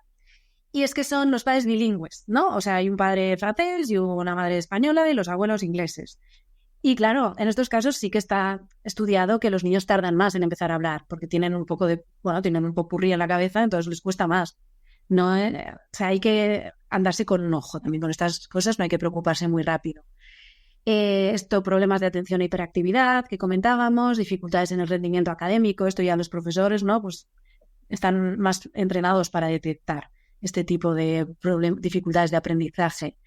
y es que son los padres bilingües, ¿no? O sea, hay un padre francés y una madre española y los abuelos ingleses. Y claro, en estos casos sí que está estudiado que los niños tardan más en empezar a hablar porque tienen un popurrí en la cabeza, entonces les cuesta más. No, o sea, hay que andarse con un ojo también con estas cosas, no hay que preocuparse muy rápido. Problemas de atención e hiperactividad que comentábamos, dificultades en el rendimiento académico, esto ya los profesores, ¿no? Pues están más entrenados para detectar este tipo de dificultades de aprendizaje.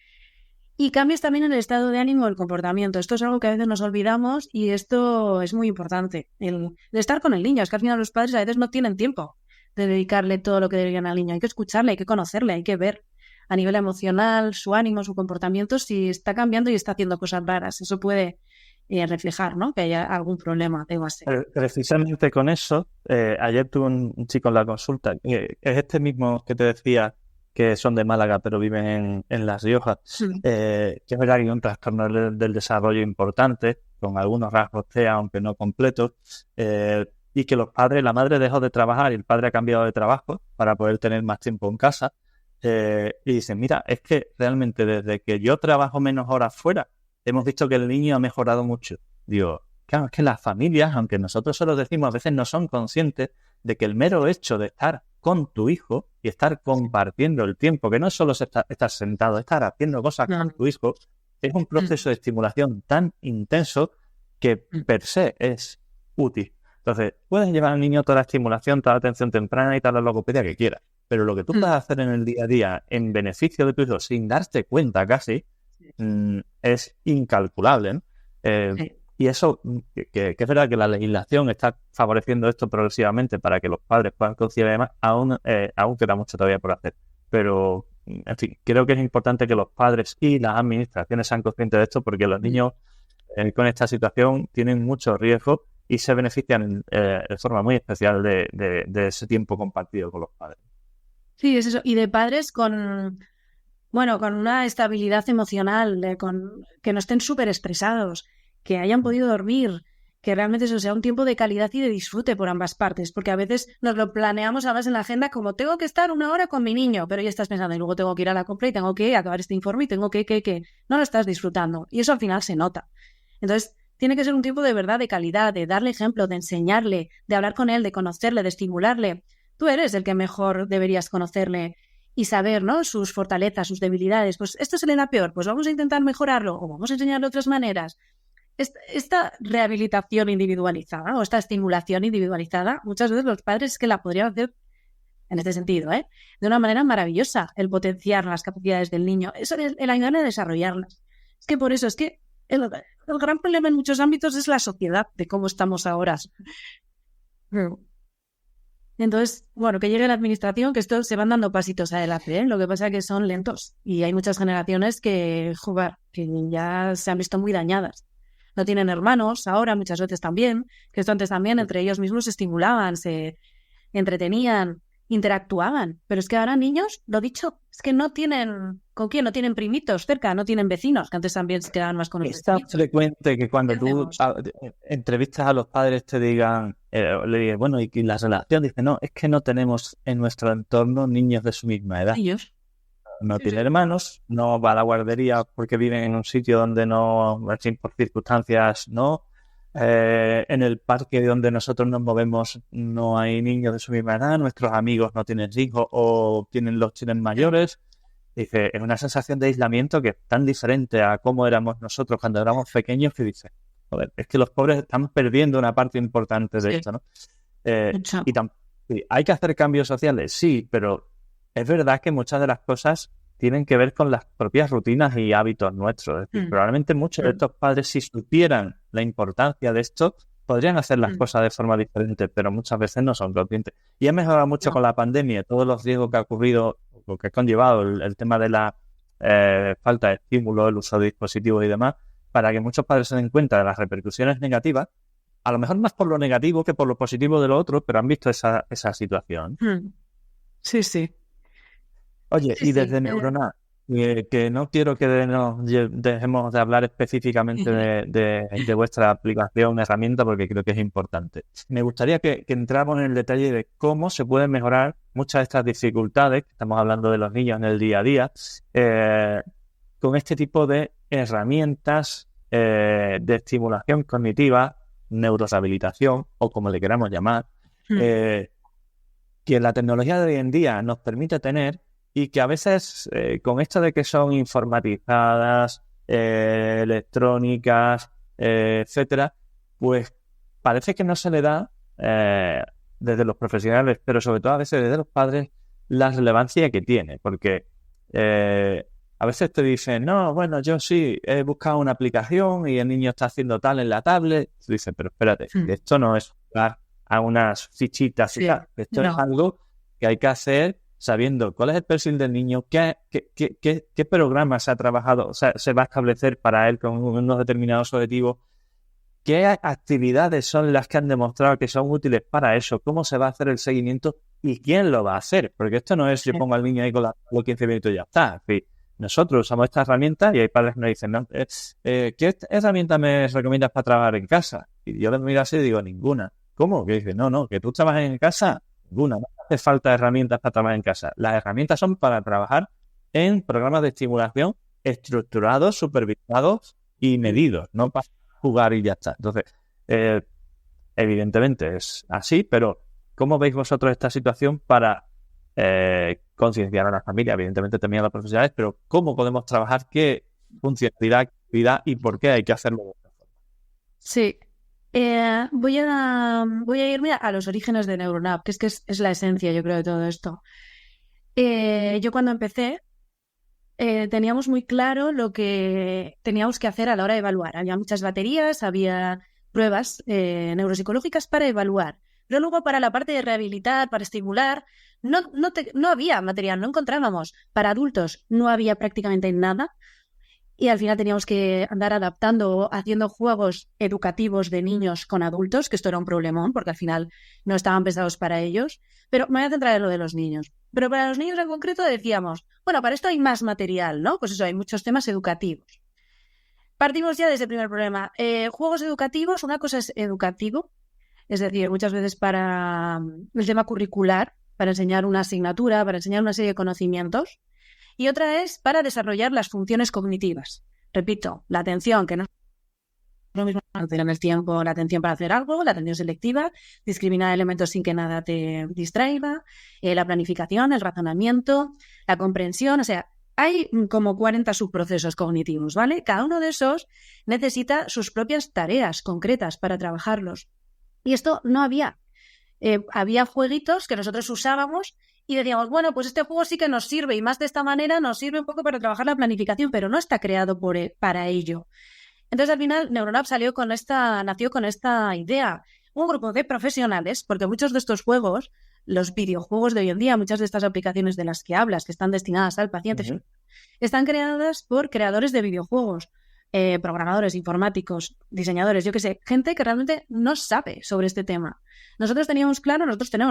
Y cambios también en el estado de ánimo o el comportamiento. Esto es algo que a veces nos olvidamos y esto es muy importante. El estar con el niño. Es que al final los padres a veces no tienen tiempo de dedicarle todo lo que deberían al niño. Hay que escucharle, hay que conocerle, hay que ver a nivel emocional, su ánimo, su comportamiento, si está cambiando y está haciendo cosas raras. Eso puede reflejar, ¿no?, que haya algún problema de base. Precisamente con eso, ayer tuve un chico en la consulta, es este mismo que te decía que son de Málaga pero viven en La Rioja, que es verdad que hay un trastorno del desarrollo importante, con algunos rasgos TEA, aunque no completos, y que la madre dejó de trabajar y el padre ha cambiado de trabajo para poder tener más tiempo en casa. Y dicen, mira, es que realmente desde que yo trabajo menos horas fuera, hemos visto que el niño ha mejorado mucho. Digo, claro, es que las familias, aunque nosotros se lo decimos, a veces no son conscientes de que el mero hecho de estar con tu hijo y estar compartiendo el tiempo, que no es solo estar sentado, estar haciendo cosas con tu hijo, es un proceso de estimulación tan intenso que per se es útil. Entonces, puedes llevar al niño toda la estimulación, toda la atención temprana y toda la logopedia que quieras. Pero lo que tú puedes hacer en el día a día en beneficio de tu hijo sin darte cuenta casi es incalculable, ¿no? Y eso, que es verdad que la legislación está favoreciendo esto progresivamente para que los padres puedan conciliar y demás, aún queda mucho todavía por hacer. Pero, en fin, creo que es importante que los padres y las administraciones sean conscientes de esto porque los niños con esta situación tienen mucho riesgo y se benefician de forma muy especial de ese tiempo compartido con los padres. Sí, es eso. Y de padres con una estabilidad emocional, que no estén súper estresados, que hayan podido dormir, que realmente eso sea un tiempo de calidad y de disfrute por ambas partes, porque a veces nos lo planeamos además en la agenda como tengo que estar 1 hora con mi niño, pero ya estás pensando y luego tengo que ir a la compra y tengo que acabar este informe y tengo que no lo estás disfrutando y eso al final se nota. Entonces, tiene que ser un tiempo de verdad de calidad, de darle ejemplo, de enseñarle, de hablar con él, de conocerle, de estimularle. Tú eres el que mejor deberías conocerle y saber, ¿no?, sus fortalezas, sus debilidades. Pues esto se le da peor, pues vamos a intentar mejorarlo o vamos a enseñarle otras maneras. Esta rehabilitación individualizada o esta estimulación individualizada, muchas veces los padres es que la podrían hacer en este sentido, de una manera maravillosa, el potenciar las capacidades del niño, eso es el ayudarle a desarrollarlas. Es que por eso, es que el gran problema en muchos ámbitos es la sociedad, de cómo estamos ahora. Entonces, bueno, que llegue la administración, que esto se van dando pasitos adelante, Lo que pasa es que son lentos y hay muchas generaciones que ya se han visto muy dañadas. No tienen hermanos ahora, muchas veces también, que esto antes también entre ellos mismos se estimulaban, se entretenían, interactuaban, pero es que ahora niños, lo dicho, es que no tienen, ¿con quién? No tienen primitos cerca, no tienen vecinos, que antes también se quedaban más con los Es tan vecinos. frecuente que cuando tú entrevistas a los padres te digan, le digas, bueno, ¿y la relación? Dice, no, es que no tenemos en nuestro entorno niños de su misma edad. Ellos. No tiene hermanos, no va a la guardería porque viven en un sitio donde no, por circunstancias, no. En el parque donde nosotros nos movemos no hay niños de su misma edad, nuestros amigos no tienen hijos o los tienen mayores. Dice, es una sensación de aislamiento que es tan diferente a cómo éramos nosotros cuando éramos pequeños que dice, joder, es que los pobres están perdiendo una parte importante de esto, ¿no? Sí, ¿hay que hacer cambios sociales? Sí, pero es verdad que muchas de las cosas tienen que ver con las propias rutinas y hábitos nuestros. Es decir, probablemente muchos de estos padres, si supieran la importancia de esto, podrían hacer las cosas de forma diferente, pero muchas veces no son conscientes. Y ha mejorado mucho con la pandemia, todos los riesgos que ha ocurrido, o que ha conllevado el tema de la falta de estímulo, el uso de dispositivos y demás, para que muchos padres se den cuenta de las repercusiones negativas, a lo mejor más por lo negativo que por lo positivo de lo otro, pero han visto esa situación. Sí, sí. Oye, y desde Neurona, que no quiero que dejemos de hablar específicamente de vuestra aplicación, herramienta, porque creo que es importante. Me gustaría que entráramos en el detalle de cómo se pueden mejorar muchas de estas dificultades, que estamos hablando de los niños en el día a día, con este tipo de herramientas de estimulación cognitiva, neurorehabilitación, o como le queramos llamar, que la tecnología de hoy en día nos permite tener. Y que a veces, con esto de que son informatizadas, electrónicas, etcétera, pues parece que no se le da, desde los profesionales, pero sobre todo a veces desde los padres, la relevancia que tiene. Porque a veces te dicen, no, bueno, yo sí he buscado una aplicación y el niño está haciendo tal en la tablet. Tú dices, pero espérate, esto no es jugar a unas fichitas y tal. Esto es algo que hay que hacer sabiendo cuál es el perfil del niño, qué programa se ha trabajado, o sea, se va a establecer para él con unos determinados objetivos, qué actividades son las que han demostrado que son útiles para eso, cómo se va a hacer el seguimiento y quién lo va a hacer. Porque esto no es yo pongo al niño ahí con los 15 minutos y ya está. En fin, nosotros usamos esta herramienta y hay padres que nos dicen, no, ¿qué herramienta me recomiendas para trabajar en casa? Y yo les miro así y digo, ninguna. ¿Cómo? Que dice, no, que tú trabajes en casa, ninguna. No hace falta herramientas para trabajar en casa. Las herramientas son para trabajar en programas de estimulación estructurados, supervisados y medidos, no para jugar y ya está. Entonces, evidentemente es así, pero ¿cómo veis vosotros esta situación para concienciar a la familia? Evidentemente también a los profesionales, pero ¿cómo podemos trabajar? ¿Qué funcionalidad, actividad y por qué hay que hacerlo de esta forma? Sí. Voy a irme a los orígenes de NeuroNav, que es la esencia, yo creo, de todo esto. Yo cuando empecé teníamos muy claro lo que teníamos que hacer a la hora de evaluar. Había muchas baterías, había pruebas neuropsicológicas para evaluar. Pero luego para la parte de rehabilitar, para estimular, no había material, no encontrábamos. Para adultos no había prácticamente nada. Y al final teníamos que andar adaptando, haciendo juegos educativos de niños con adultos, que esto era un problemón, porque al final no estaban pensados para ellos. Pero me voy a centrar en lo de los niños. Pero para los niños en concreto decíamos, bueno, para esto hay más material, ¿no? Pues eso, hay muchos temas educativos. Partimos ya de ese primer problema. Juegos educativos, una cosa es educativo, es decir, muchas veces para el tema curricular, para enseñar una asignatura, para enseñar una serie de conocimientos. Y otra es para desarrollar las funciones cognitivas. Repito, la atención, que no lo mismo no tener el tiempo, la atención para hacer algo, la atención selectiva, discriminar elementos sin que nada te distraiga, la planificación, el razonamiento, la comprensión, o sea, hay como 40 subprocesos cognitivos, ¿vale? Cada uno de esos necesita sus propias tareas concretas para trabajarlos. Y esto no había. Había jueguitos que nosotros usábamos y decíamos, bueno, pues este juego sí que nos sirve y más de esta manera nos sirve un poco para trabajar la planificación, pero no está creado para ello. Entonces, al final, Neuronap nació con esta idea. Un grupo de profesionales, porque muchos de estos juegos, los videojuegos de hoy en día, muchas de estas aplicaciones de las que hablas, que están destinadas al paciente, están creadas por creadores de videojuegos, programadores, informáticos, diseñadores, yo qué sé, gente que realmente no sabe sobre este tema. Nosotros tenemos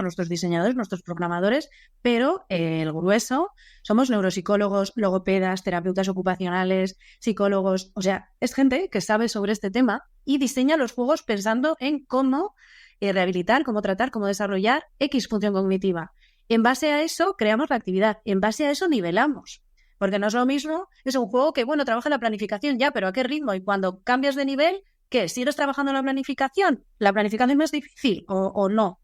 nuestros diseñadores, nuestros programadores, pero el grueso somos neuropsicólogos, logopedas, terapeutas ocupacionales, psicólogos, o sea, es gente que sabe sobre este tema y diseña los juegos pensando en cómo rehabilitar, cómo tratar, cómo desarrollar X función cognitiva. En base a eso creamos la actividad, en base a eso nivelamos. Porque no es lo mismo, es un juego que, bueno, trabaja la planificación ya, pero ¿a qué ritmo? Y cuando cambias de nivel, ¿qué? ¿Sigues trabajando en la planificación? ¿La planificación es más difícil o no?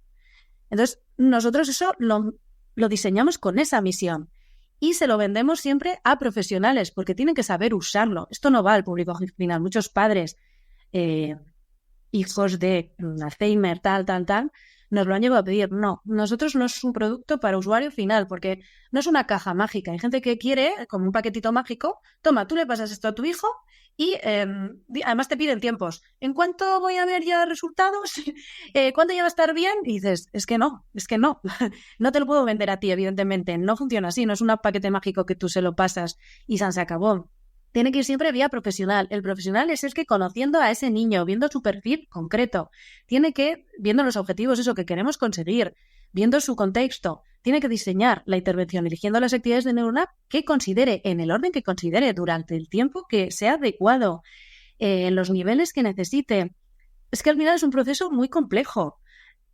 Entonces, nosotros eso lo diseñamos con esa misión y se lo vendemos siempre a profesionales porque tienen que saber usarlo. Esto no va al público final. Muchos padres, hijos de Alzheimer, tal, nos lo han llevado a pedir. No, nosotros no es un producto para usuario final porque no es una caja mágica. Hay gente que quiere, como un paquetito mágico, toma, tú le pasas esto a tu hijo y además te piden tiempos. ¿En cuánto voy a ver ya resultados? ¿Cuándo ya va a estar bien? Y dices, es que no. No te lo puedo vender a ti, evidentemente. No funciona así, no es un paquete mágico que tú se lo pasas y se acabó. Tiene que ir siempre vía profesional. El profesional es el que, conociendo a ese niño, viendo su perfil concreto, tiene que, viendo los objetivos, eso que queremos conseguir, viendo su contexto, tiene que diseñar la intervención, eligiendo las actividades de Neuronap que considere, en el orden que considere, durante el tiempo que sea adecuado, en los niveles que necesite. Es que al final es un proceso muy complejo.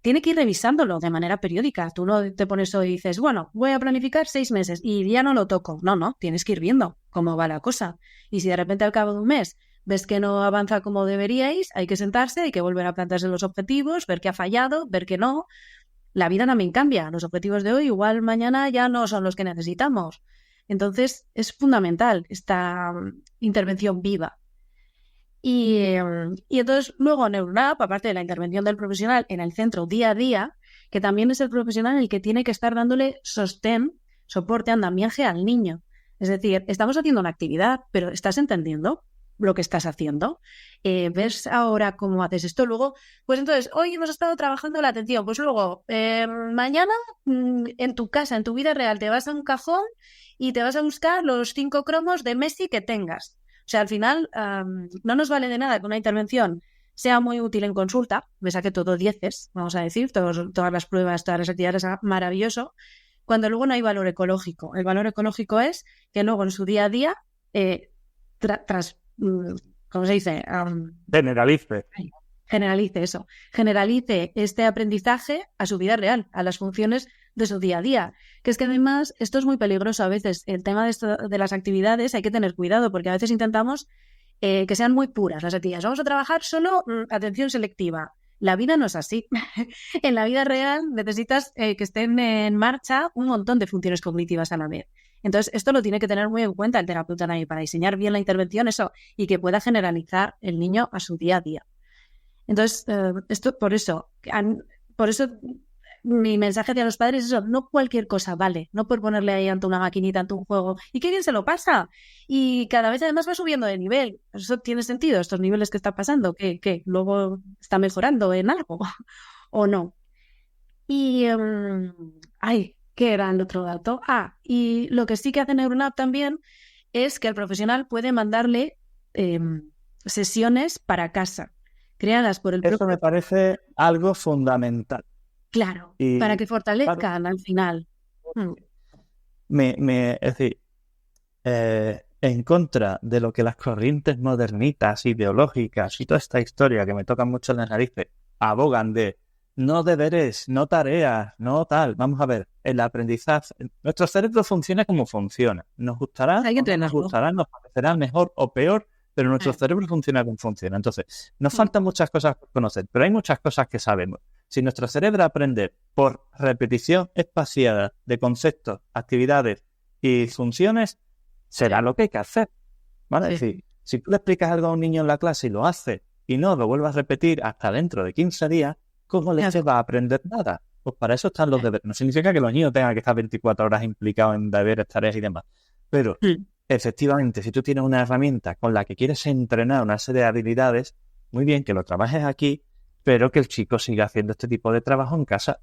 Tiene que ir revisándolo de manera periódica. Tú no te pones hoy y dices, bueno, voy a planificar 6 meses y ya no lo toco. No, tienes que ir viendo cómo va la cosa. Y si de repente al cabo de un mes ves que no avanza como deberíais, hay que sentarse, hay que volver a plantearse los objetivos, ver qué ha fallado, ver qué no. La vida también cambia. Los objetivos de hoy igual mañana ya no son los que necesitamos. Entonces es fundamental esta intervención viva. Y entonces luego Neuronap, aparte de la intervención del profesional en el centro día a día, que también es el profesional el que tiene que estar dándole soporte, andamiaje al niño. Es decir, estamos haciendo una actividad, pero ¿estás entendiendo lo que estás haciendo? ¿Ves ahora cómo haces esto? Luego, pues entonces, hoy hemos estado trabajando la atención, pues luego, mañana en tu casa, en tu vida real, te vas a un cajón y te vas a buscar los 5 cromos de Messi que tengas. O sea, al final no nos vale de nada que una intervención sea muy útil en consulta, me saque todo 10, vamos a decir, todas las pruebas, todas las actividades, maravilloso, cuando luego no hay valor ecológico. El valor ecológico es que luego en su día a día, ¿cómo se dice? Generalice este aprendizaje a su vida real, a las funciones de su día a día. Que es que además esto es muy peligroso a veces. El tema de las actividades hay que tener cuidado porque a veces intentamos que sean muy puras las actividades. Vamos a trabajar solo atención selectiva. La vida no es así. En la vida real necesitas que estén en marcha un montón de funciones cognitivas a la vez. Entonces, esto lo tiene que tener muy en cuenta el terapeuta también para diseñar bien la intervención, eso, y que pueda generalizar el niño a su día a día. Entonces, por eso mi mensaje hacia los padres es eso, no cualquier cosa vale, no por ponerle ahí ante una maquinita, ante un juego, y qué bien se lo pasa, y cada vez además va subiendo de nivel. Eso tiene sentido, estos niveles que está pasando, que luego está mejorando en algo, o no. Y, ¿qué era el otro dato? Y lo que sí que hace Neuronap también es que el profesional puede mandarle sesiones para casa, creadas por el propio... Eso me parece algo fundamental. Claro, para que fortalezcan al final. Es decir, en contra de lo que las corrientes modernitas, ideológicas y toda esta historia que me tocan mucho en las narices abogan de no deberes, no tareas, no tal. Vamos a ver, el aprendizaje, nuestro cerebro funciona como funciona. Nos gustará, Hay que nos parecerá mejor o peor pero nuestro cerebro funciona como funciona. Entonces, nos faltan muchas cosas por conocer, pero hay muchas cosas que sabemos. Si nuestro cerebro aprende por repetición espaciada de conceptos, actividades y funciones, será lo que hay que hacer, ¿vale? Es decir, si tú le explicas algo a un niño en la clase y lo hace y no lo vuelvas a repetir hasta dentro de 15 días, ¿cómo le va a aprender nada? Pues para eso están los deberes. No significa que los niños tengan que estar 24 horas implicados en deberes, tareas y demás. Pero, efectivamente, si tú tienes una herramienta con la que quieres entrenar una serie de habilidades, muy bien que lo trabajes aquí, pero que el chico siga haciendo este tipo de trabajo en casa.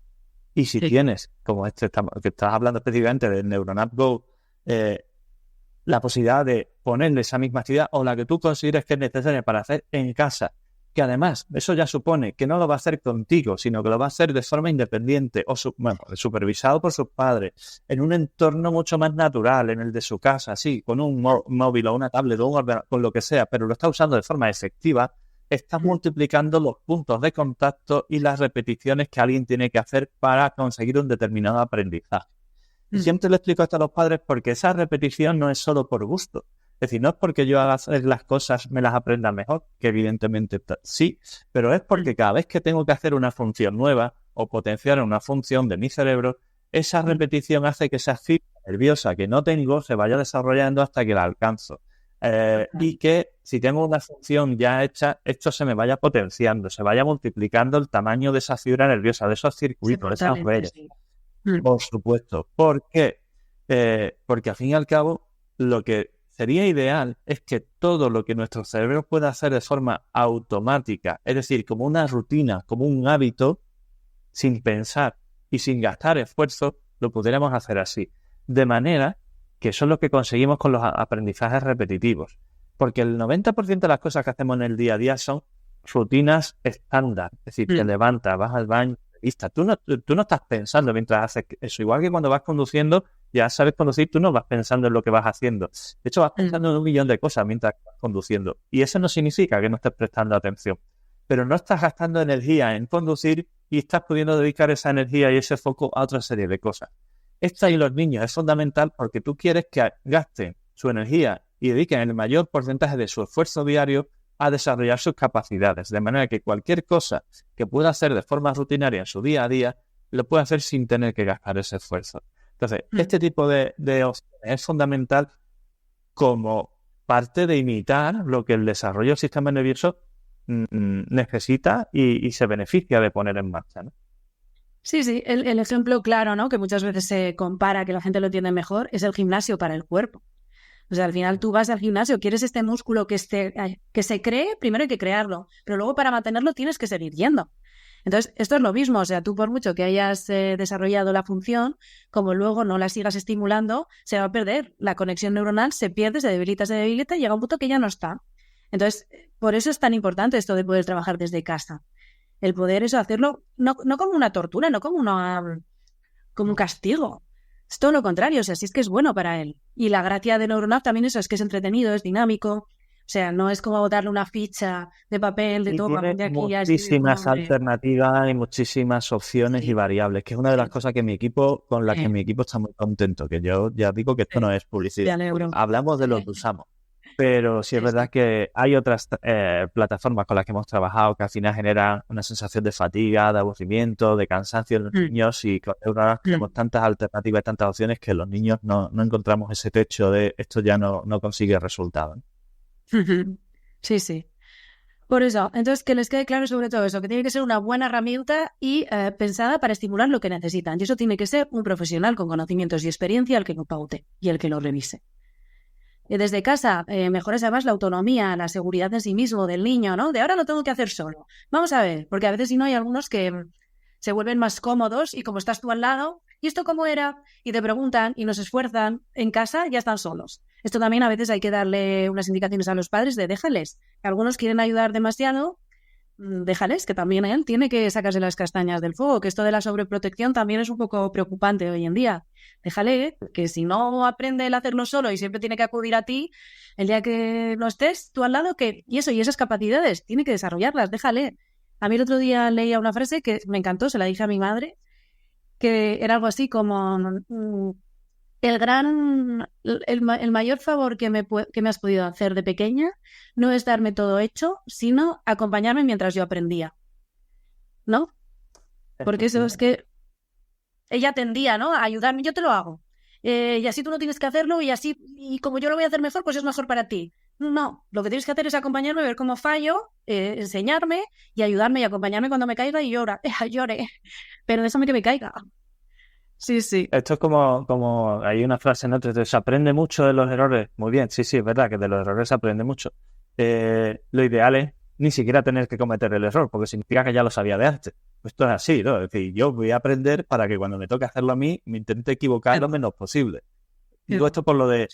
Y si tienes, como que estás hablando específicamente del Neuronap Go, la posibilidad de ponerle esa misma actividad o la que tú consideres que es necesaria para hacer en casa, que además eso ya supone que no lo va a hacer contigo, sino que lo va a hacer de forma independiente o supervisado por sus padres, en un entorno mucho más natural, en el de su casa, sí, con un móvil o una tablet o un ordenador, con lo que sea, pero lo está usando de forma efectiva, estás multiplicando los puntos de contacto y las repeticiones que alguien tiene que hacer para conseguir un determinado aprendizaje. Y siempre le explico esto a los padres porque esa repetición no es solo por gusto. Es decir, no es porque yo haga hacer las cosas me las aprenda mejor, que evidentemente sí, pero es porque cada vez que tengo que hacer una función nueva o potenciar una función de mi cerebro, esa repetición hace que esa fibra nerviosa que no tengo se vaya desarrollando hasta que la alcanzo. Y que si tengo una función ya hecha, esto se me vaya potenciando, se vaya multiplicando el tamaño de esa fibra nerviosa, de esos circuitos, de esas redes. Sí. Por supuesto. ¿Por qué? Porque al fin y al cabo, lo que sería ideal es que todo lo que nuestro cerebro pueda hacer de forma automática, es decir, como una rutina, como un hábito, sin pensar y sin gastar esfuerzo, lo pudiéramos hacer así. De manera que eso es lo que conseguimos con los aprendizajes repetitivos. Porque el 90% de las cosas que hacemos en el día a día son rutinas estándar. Es decir, te levantas, vas al baño, lista. Tú no estás pensando mientras haces eso. Igual que cuando vas conduciendo, ya sabes conducir, tú no vas pensando en lo que vas haciendo. De hecho, vas pensando en un millón de cosas mientras vas conduciendo. Y eso no significa que no estés prestando atención. Pero no estás gastando energía en conducir y estás pudiendo dedicar esa energía y ese foco a otra serie de cosas. Esto y los niños es fundamental porque tú quieres que gasten su energía y dediquen el mayor porcentaje de su esfuerzo diario a desarrollar sus capacidades, de manera que cualquier cosa que pueda hacer de forma rutinaria en su día a día, lo puede hacer sin tener que gastar ese esfuerzo. Entonces, este tipo de opciones es fundamental como parte de imitar lo que el desarrollo del sistema nervioso necesita y se beneficia de poner en marcha, ¿no? Sí, el ejemplo claro, ¿no?, que muchas veces se compara, que la gente lo entiende mejor, es el gimnasio para el cuerpo. O sea, al final tú vas al gimnasio, quieres este músculo que se cree, primero hay que crearlo, pero luego para mantenerlo tienes que seguir yendo. Entonces, esto es lo mismo, o sea, tú por mucho que hayas desarrollado la función, como luego no la sigas estimulando, se va a perder. La conexión neuronal se pierde, se debilita y llega a un punto que ya no está. Entonces, por eso es tan importante esto de poder trabajar desde casa. El poder eso hacerlo no como una tortura, no como un castigo. Es todo lo contrario, o sea, sí es que es bueno para él. Y la gracia de Neuronap también eso es que es entretenido, es dinámico. O sea, no es como darle una ficha de papel, de toma, de aquí. Muchísimas alternativas y muchísimas opciones y variables, que es una de las cosas que mi equipo está muy contento, que yo ya digo que esto no es publicidad. Hablamos de lo que usamos. Pero sí es verdad que hay otras plataformas con las que hemos trabajado que al final generan una sensación de fatiga, de aburrimiento, de cansancio en los niños, y con Neuronap tenemos tantas alternativas y tantas opciones que los niños no encontramos ese techo de esto ya no consigue resultados. Sí. Por eso, entonces que les quede claro sobre todo eso, que tiene que ser una buena herramienta y pensada para estimular lo que necesitan. Y eso tiene que ser un profesional con conocimientos y experiencia el que lo paute y el que lo revise. Desde casa mejoras además la autonomía, la seguridad en sí mismo del niño, ¿no? De ahora lo tengo que hacer solo. Vamos a ver, porque a veces si no hay algunos que se vuelven más cómodos y como estás tú al lado, ¿y esto cómo era? Y te preguntan y no se esfuerzan. En casa ya están solos. Esto también a veces hay que darle unas indicaciones a los padres de déjales. Algunos quieren ayudar demasiado, déjales, que también él tiene que sacarse las castañas del fuego, que esto de la sobreprotección también es un poco preocupante hoy en día. Déjale, que si no aprende el hacerlo solo y siempre tiene que acudir a ti, el día que no estés tú al lado, y esas capacidades, tiene que desarrollarlas, déjale. A mí el otro día leía una frase que me encantó, se la dije a mi madre, que era algo así como el mayor favor que me has podido hacer de pequeña no es darme todo hecho, sino acompañarme mientras yo aprendía, ¿no? Porque eso es que ella tendía, ¿no?, a ayudarme, yo te lo hago. Y así tú no tienes que hacerlo y como yo lo voy a hacer mejor, pues es mejor para ti. No, lo que tienes que hacer es acompañarme, ver cómo fallo, enseñarme y ayudarme y acompañarme cuando me caiga y llore, pero déjame que me caiga. Sí, sí. Esto es como hay una frase, ¿no? Se aprende mucho de los errores. Muy bien, sí, es verdad que de los errores se aprende mucho. Lo ideal es ni siquiera tener que cometer el error, porque significa que ya lo sabía de antes. Pues esto es así, ¿no? Es decir, yo voy a aprender para que cuando me toque hacerlo a mí, me intente equivocar lo menos posible. Digo esto por lo de...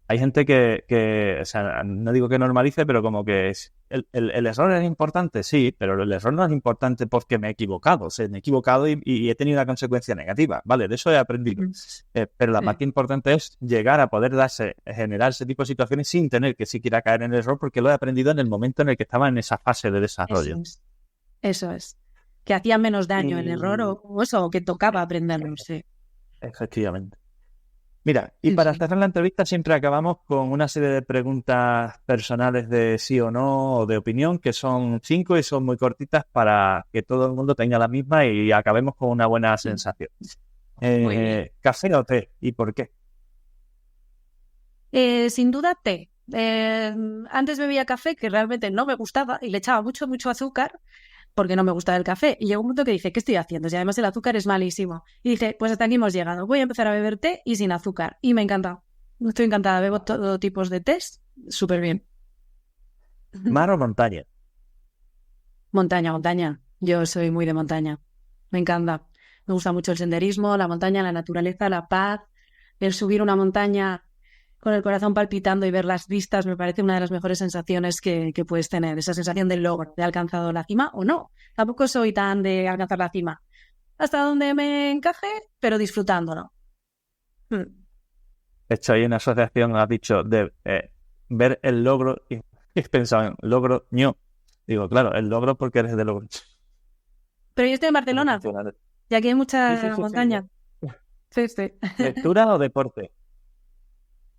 Hay gente que, o sea, no digo que normalice, pero como que el error es importante, sí, pero el error no es importante porque me he equivocado. O sea, me he equivocado y he tenido una consecuencia negativa. Vale, de eso he aprendido. Pero la parte importante es llegar a poder generar ese tipo de situaciones sin tener que siquiera caer en el error, porque lo he aprendido en el momento en el que estaba en esa fase de desarrollo. Eso es. Que hacía menos daño el error o eso, o que tocaba aprenderlo, sí. Efectivamente. Mira, y para cerrar la entrevista siempre acabamos con una serie de preguntas personales de sí o no o de opinión, que son 5 y son muy cortitas para que todo el mundo tenga la misma y acabemos con una buena sensación. ¿Café o té? ¿Y por qué? Sin duda té. Antes bebía café, que realmente no me gustaba y le echaba mucho azúcar porque no me gustaba el café. Y llegó un punto que dije, ¿qué estoy haciendo? Si además el azúcar es malísimo. Y dije, pues hasta aquí hemos llegado. Voy a empezar a beber té y sin azúcar. Y me encanta. Estoy encantada. Bebo todo tipos de tés. Súper bien. ¿Mar o montaña? Montaña. Yo soy muy de montaña. Me encanta. Me gusta mucho el senderismo, la montaña, la naturaleza, la paz. El subir una montaña con el corazón palpitando y ver las vistas me parece una de las mejores sensaciones que puedes tener. Esa sensación del logro, de alcanzado la cima o no. Tampoco soy tan de alcanzar la cima. Hasta donde me encaje, pero disfrutándolo. Hecho ahí una asociación, has dicho, de ver el logro y he pensado en logro, ño. Digo, claro, el logro porque eres de logro. Pero yo estoy en Barcelona y aquí hay mucha montaña. Sí. ¿Lectura o deporte?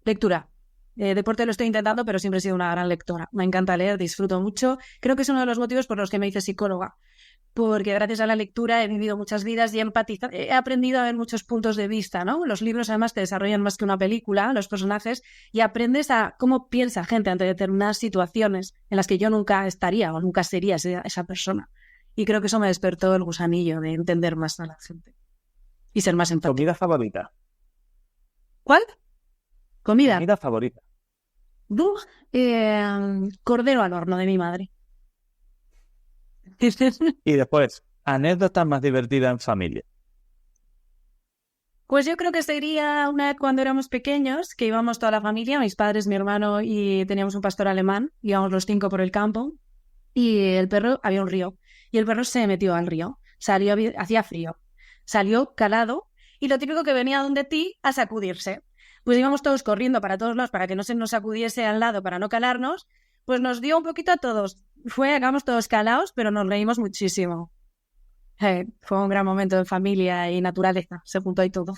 Lectura. Deporte lo estoy intentando, pero siempre he sido una gran lectora. Me encanta leer, disfruto mucho. Creo que es uno de los motivos por los que me hice psicóloga. Porque gracias a la lectura he vivido muchas vidas y he aprendido a ver muchos puntos de vista, ¿no? Los libros además te desarrollan más que una película, los personajes, y aprendes a cómo piensa gente ante determinadas situaciones en las que yo nunca estaría o nunca sería esa persona. Y creo que eso me despertó el gusanillo de entender más a la gente y ser más empático. ¿Comida favorita? ¿Cuál? ¿Comida favorita? Cordero al horno de mi madre. Y después, anécdotas más divertidas en familia. Pues yo creo que sería una vez cuando éramos pequeños, que íbamos toda la familia, mis padres, mi hermano y teníamos un pastor alemán, íbamos los 5 por el campo y había un río y el perro se metió al río, hacía frío, salió calado y lo típico que venía donde ti a sacudirse. Pues íbamos todos corriendo para todos lados para que no se nos sacudiese al lado, para no calarnos, pues nos dio un poquito a todos. Acabamos todos calados, pero nos reímos muchísimo. Fue un gran momento de familia y naturaleza, se juntó ahí todo.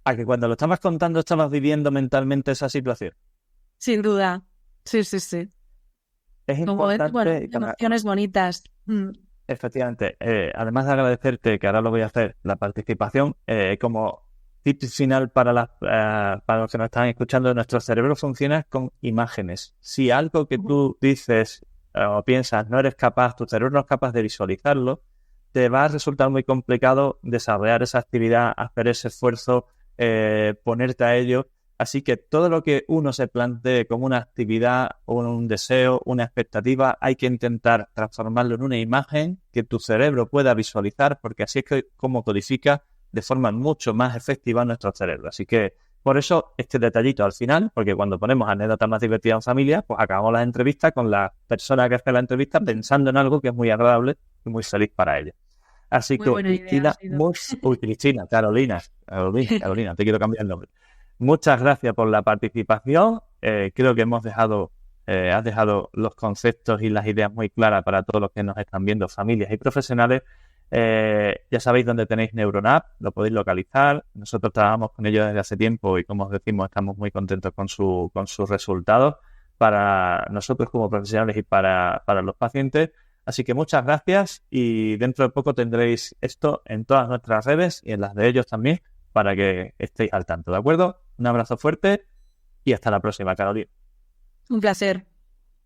¿A que cuando lo estabas contando estabas viviendo mentalmente esa situación? Sin duda, sí. Es importante... emociones bonitas. Efectivamente. Además de agradecerte, que ahora lo voy a hacer, la participación, como tip final para los que nos están escuchando, nuestro cerebro funciona con imágenes. Si algo que tú dices o piensas no eres capaz, tu cerebro no es capaz de visualizarlo, te va a resultar muy complicado desarrollar esa actividad, hacer ese esfuerzo, ponerte a ello. Así que todo lo que uno se plantee como una actividad o un deseo, una expectativa, hay que intentar transformarlo en una imagen que tu cerebro pueda visualizar, porque así es como codifica de forma mucho más efectiva nuestro cerebro. Así que por eso este detallito al final, porque cuando ponemos anécdotas más divertidas en familia, pues acabamos la entrevista con la persona que hace la entrevista pensando en algo que es muy agradable y muy feliz para ella. Así que Cristina, Carolina, te quiero cambiar el nombre. Muchas gracias por la participación. Creo que has dejado los conceptos y las ideas muy claras para todos los que nos están viendo, familias y profesionales. Ya sabéis dónde tenéis Neuronap, lo podéis localizar. Nosotros trabajamos con ellos desde hace tiempo y, como os decimos, estamos muy contentos con sus resultados para nosotros como profesionales y para los pacientes. Así que muchas gracias, y dentro de poco tendréis esto en todas nuestras redes y en las de ellos también, para que estéis al tanto, ¿de acuerdo? Un abrazo fuerte y hasta la próxima, Carolina. Un placer.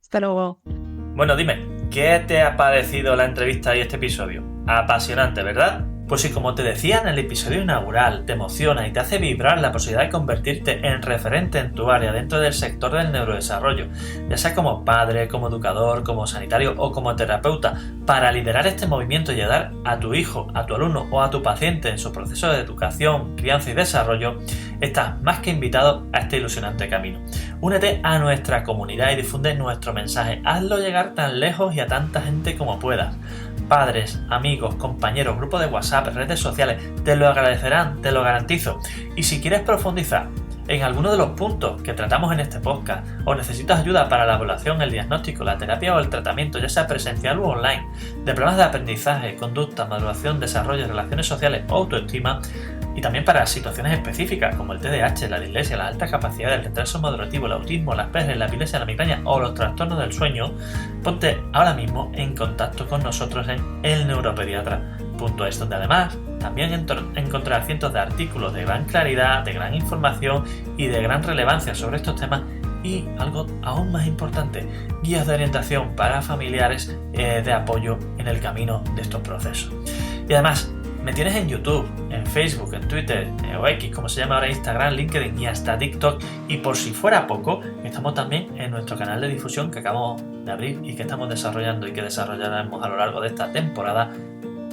Hasta luego. Bueno, dime, ¿qué te ha parecido la entrevista y este episodio? Apasionante, ¿verdad? Pues si, como te decía en el episodio inaugural, te emociona y te hace vibrar la posibilidad de convertirte en referente en tu área dentro del sector del neurodesarrollo, ya sea como padre, como educador, como sanitario o como terapeuta, para liderar este movimiento y ayudar a tu hijo, a tu alumno o a tu paciente en su proceso de educación, crianza y desarrollo, estás más que invitado a este ilusionante camino. Únete a nuestra comunidad y difunde nuestro mensaje. Hazlo llegar tan lejos y a tanta gente como puedas. Padres, amigos, compañeros, grupos de WhatsApp, redes sociales, te lo agradecerán, te lo garantizo. Y si quieres profundizar en alguno de los puntos que tratamos en este podcast, o necesitas ayuda para la evaluación, el diagnóstico, la terapia o el tratamiento, ya sea presencial o online, de problemas de aprendizaje, conducta, maduración, desarrollo, relaciones sociales o autoestima, y también para situaciones específicas como el TDAH, la dislexia, la alta capacidad, el retraso madurativo, el autismo, la Asperger, la epilepsia, la migraña o los trastornos del sueño, ponte ahora mismo en contacto con nosotros en elneuropediatra.es, donde además también encontrarás cientos de artículos de gran claridad, de gran información y de gran relevancia sobre estos temas, y algo aún más importante, guías de orientación para familiares de apoyo en el camino de estos procesos. Y además, me tienes en YouTube, en Facebook, en Twitter, o X, como se llama ahora, Instagram, LinkedIn y hasta TikTok. Y por si fuera poco, estamos también en nuestro canal de difusión que acabamos de abrir y que estamos desarrollando y que desarrollaremos a lo largo de esta temporada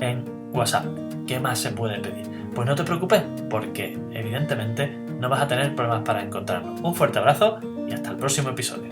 en WhatsApp. ¿Qué más se puede pedir? Pues no te preocupes, porque evidentemente no vas a tener problemas para encontrarnos. Un fuerte abrazo y hasta el próximo episodio.